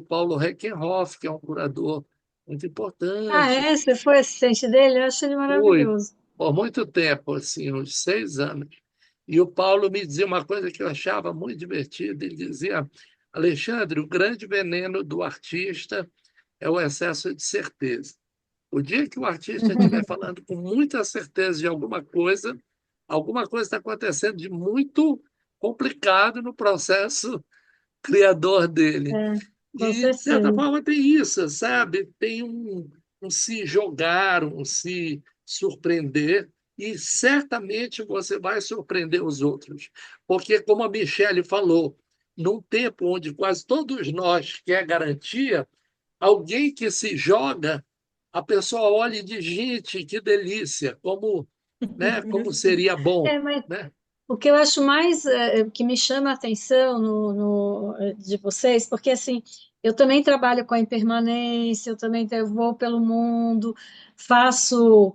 Paulo Reckenhoff, que é um curador muito Ah, importante. é? Você foi assistente dele? Eu acho ele Fui maravilhoso. por muito tempo, assim, uns 6 anos. E o Paulo me dizia uma coisa que eu achava muito divertida. Ele dizia, Alexandre, o grande veneno do artista é o excesso de certeza. O dia que o artista estiver falando com muita certeza de alguma coisa está acontecendo de muito complicado no processo criador dele. É, com E, de certa certeza. forma, tem isso, sabe? Tem um se jogar, um se surpreender, e certamente você vai surpreender os outros. Porque, como a Michelle falou, num tempo onde quase todos nós quer garantia, alguém que se joga, a pessoa olha e diz, gente, que delícia, como, né, como seria bom, Mas né? o que eu acho mais que me chama a atenção de vocês, porque assim, eu também trabalho com a impermanência, eu vou pelo mundo, faço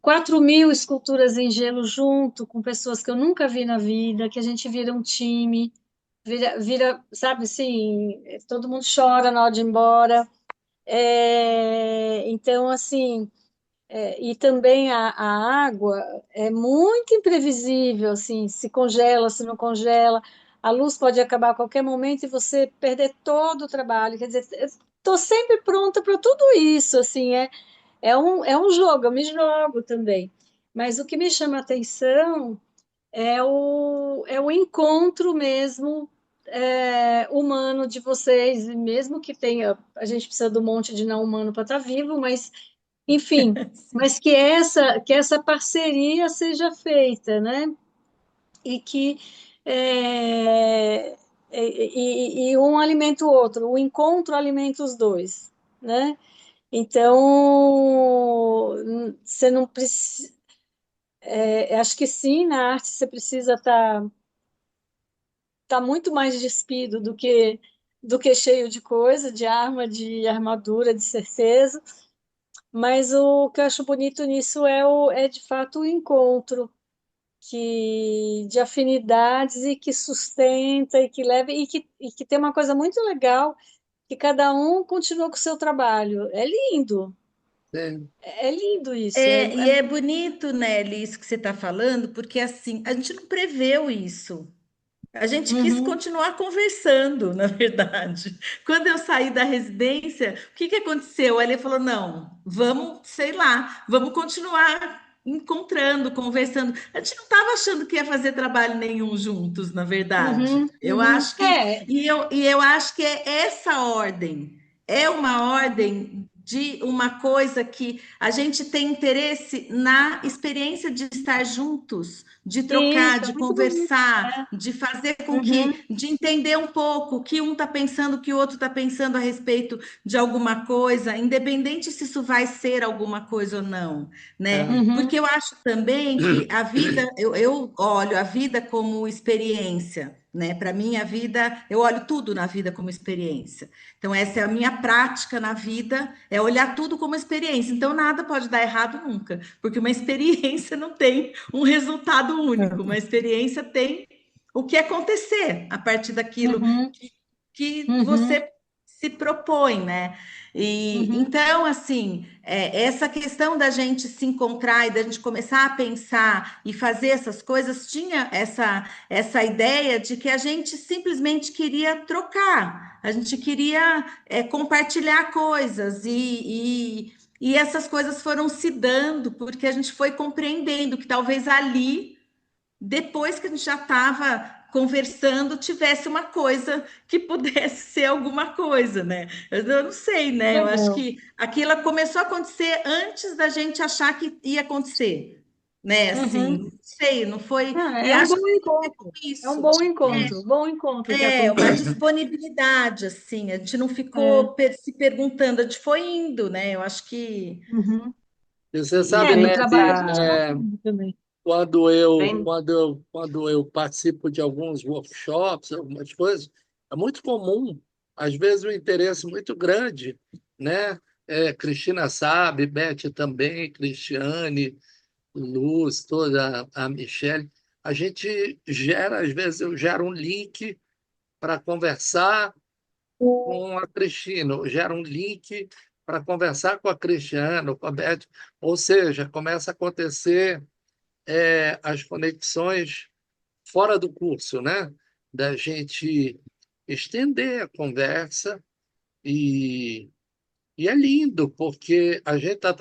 4.000 esculturas em gelo junto com pessoas que eu nunca vi na vida, que a gente vira um time, sabe assim, todo mundo chora na hora de ir embora. Então, assim. E também a água é muito imprevisível, assim, se congela, se não congela. A luz pode acabar a qualquer momento e você perder todo o trabalho. Quer dizer, estou sempre pronta para tudo isso, assim, é um jogo, eu me jogo também. Mas o que me chama a atenção é o encontro mesmo humano de vocês, e mesmo que tenha, a gente precisa de um monte de não humano para estar vivo, mas enfim, mas que essa parceria seja feita, né? E que um alimenta o outro, o encontro alimenta os dois, né? Então, você não precisa, acho que sim, na arte você precisa tá muito mais despido do que cheio de coisa, de arma, de armadura, de certeza, Mas o que eu acho bonito nisso é de fato o encontro de afinidades e que sustenta e que leva e que tem uma coisa muito legal que cada um continua com o seu trabalho. É lindo, Sim. é lindo isso. E é bonito, Nelly, isso que você está falando, porque assim, a gente não preveu isso. A gente quis Uhum, continuar conversando, na verdade. Quando eu saí da residência, o que que aconteceu? Ele falou: não, vamos, sei lá, vamos continuar encontrando, conversando. A gente não estava achando que ia fazer trabalho nenhum juntos, na verdade. uhum, Eu uhum. acho que, e eu acho que é essa ordem, é uma ordem de uma coisa que a gente tem interesse na experiência de estar juntos, de trocar, Isso, é de muito bonito. conversar, de fazer com Uhum, que, de entender um pouco o que um está pensando, o que o outro está pensando a respeito de alguma coisa, independente se isso vai ser alguma coisa ou não, né? É. uhum, Porque eu acho também que a vida, eu olho a vida como experiência, né? Para mim, a vida, eu olho tudo na vida como experiência. Então, essa é a minha prática na vida, é olhar tudo como experiência. Então, nada pode dar errado nunca, porque uma experiência não tem um resultado único, uma experiência tem o que acontecer a partir daquilo uhum, que uhum, você se propõe, né? E uhum. então, assim, essa questão da gente se encontrar e da gente começar a pensar e fazer essas coisas tinha essa ideia de que a gente simplesmente queria trocar, a gente queria compartilhar coisas e essas coisas foram se dando porque a gente foi compreendendo que talvez ali depois que a gente já estava conversando, tivesse uma coisa que pudesse ser alguma coisa, né? Eu não sei, né? Eu acho Legal. que aquilo começou a acontecer antes da gente achar que ia acontecer, né? Assim, Uhum. não sei, não foi. Ah, E é um acho bom que tem a ver com encontro. É um isso. bom encontro que Uma acontece. disponibilidade, assim, a gente não É. ficou se perguntando, a gente foi indo, né? Eu acho que. Uhum. E você E sabe, No vem Nelly, trabalho a gente essa. aprende também. quando eu, Vem, quando eu, quando eu participo de alguns workshops, algumas coisas, é muito comum, às vezes, um interesse muito grande, né? Cristina sabe, Beth também, Cristiane, Luz, toda a Michelle. A gente gera, às vezes, eu gero um link para conversar com a Cristina, eu gero um link para conversar com a Cristiane, com a Beth, ou seja, começa a acontecer as conexões fora do curso, né? Da gente estender a conversa e, e é lindo, porque a gente está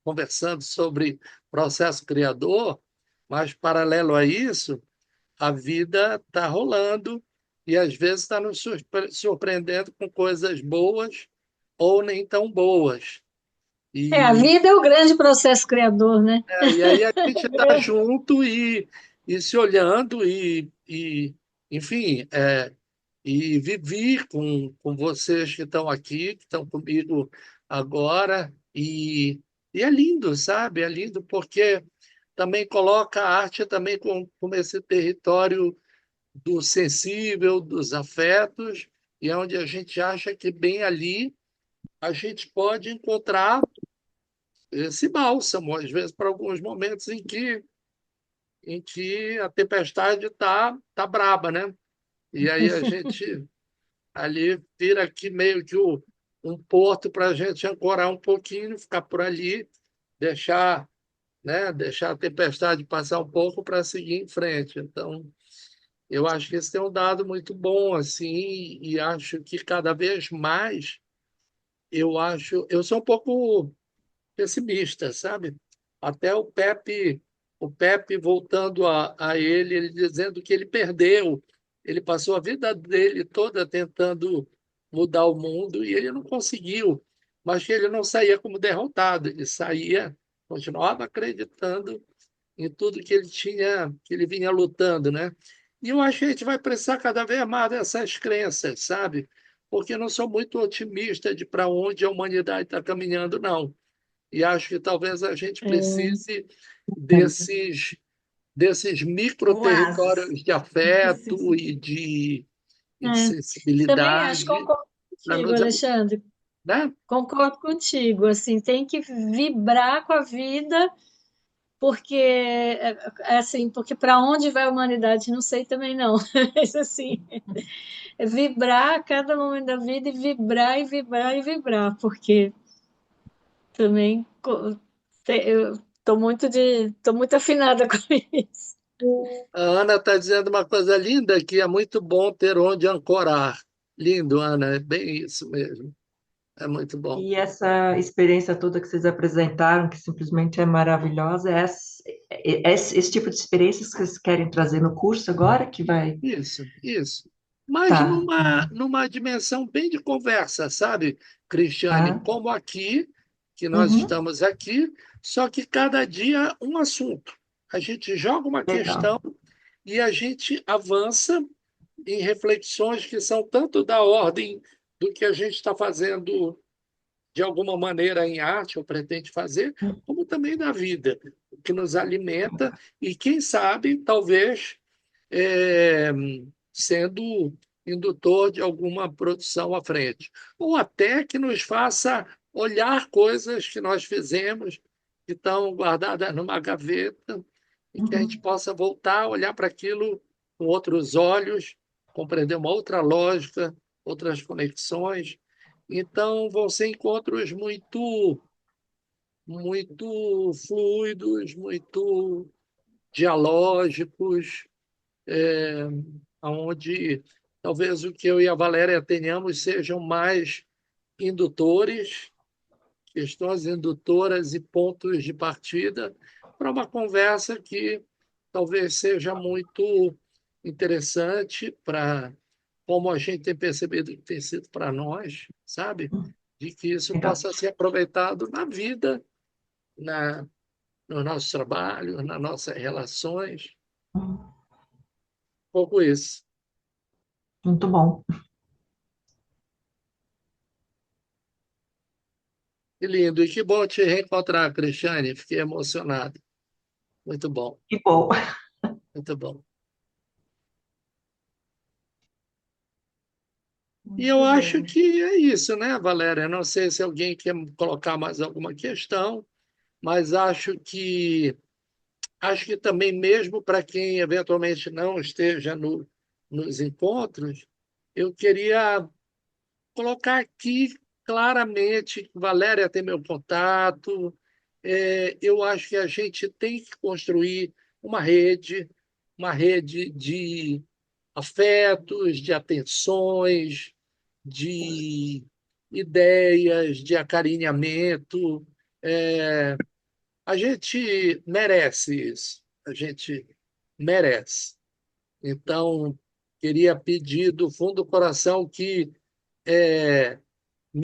conversando sobre processo criador, mas paralelo a isso, a vida está rolando e às vezes está nos surpreendendo com coisas boas ou nem tão boas. A E vida é o grande processo criador, né? E aí a gente está junto e se olhando enfim, e viver com vocês que estão aqui, que estão comigo agora. E é lindo, sabe? É lindo porque também coloca a arte também como esse território do sensível, dos afetos, e é onde a gente acha que bem ali a gente pode encontrar esse bálsamo, às vezes, para alguns momentos em que a tempestade tá braba, né? E aí a gente ali vira aqui meio que um porto para a gente ancorar um pouquinho, ficar por ali, deixar, né, deixar a tempestade passar um pouco para seguir em frente. Então, eu acho que esse tem um dado muito bom, assim, e acho que cada vez mais eu sou um pouco pessimista, sabe? Até o Pepe voltando a ele dizendo que ele perdeu, ele passou a vida dele toda tentando mudar o mundo e ele não conseguiu, mas que ele não saía como derrotado, ele saía, continuava acreditando em tudo que ele tinha, que ele vinha lutando, né? E eu acho que a gente vai precisar cada vez mais dessas crenças, sabe? Porque eu não sou muito otimista de para onde a humanidade está caminhando, não. E acho que talvez a gente É, precise desses micro Oásis. territórios de afeto e de também acho, sensibilidade concordo para contigo, nos, Alexandre. né? Concordo contigo, assim, tem que vibrar com a vida, porque assim, porque para onde vai a humanidade, não sei também não, mas assim, é vibrar a cada momento da vida e vibrar e vibrar e vibrar, porque também eu tô muito afinada com isso. A Ana está dizendo uma coisa linda, que é muito bom ter onde ancorar. Lindo, Ana, é bem isso mesmo. É muito bom. E essa experiência toda que vocês apresentaram, que simplesmente é maravilhosa, esse tipo de experiências que vocês querem trazer no curso agora, que vai... Isso, isso. Mas Tá. numa dimensão bem de conversa, sabe, Cristiane? Tá. Como aqui, que nós Uhum. estamos aqui, só que cada dia um assunto. A gente joga uma Legal. questão e a gente avança em reflexões que são tanto da ordem do que a gente está fazendo de alguma maneira em arte, ou pretende fazer, como também da vida, o que nos alimenta e, quem sabe, talvez é, sendo indutor de alguma produção à frente. Ou até que nos faça olhar coisas que nós fizemos, que estão guardadas numa gaveta, e que a gente possa voltar a olhar para aquilo com outros olhos, compreender uma outra lógica, outras conexões. Então, vão ser encontros muito fluidos, muito dialógicos, onde talvez o que eu e a Valéria tenhamos sejam mais indutores, questões indutoras e pontos de partida para uma conversa que talvez seja muito interessante para, como a gente tem percebido que tem sido para nós, sabe? De que isso Legal. possa ser aproveitado na vida, na, no nosso trabalho, nas nossas relações. Um pouco isso. Muito bom. Que lindo. E que bom te reencontrar, Cristiane. Fiquei emocionado. Muito bom, Que bom. muito bom. E eu Muito acho bem. que é isso, né, Valéria? Não sei se alguém quer colocar mais alguma questão, mas acho que também mesmo para quem eventualmente não esteja nos encontros, eu queria colocar aqui claramente, Valéria tem meu contato, eu acho que a gente tem que construir uma rede de afetos, de atenções, de ideias, de acarinhamento. A gente merece isso, a gente merece. Então, queria pedir do fundo do coração que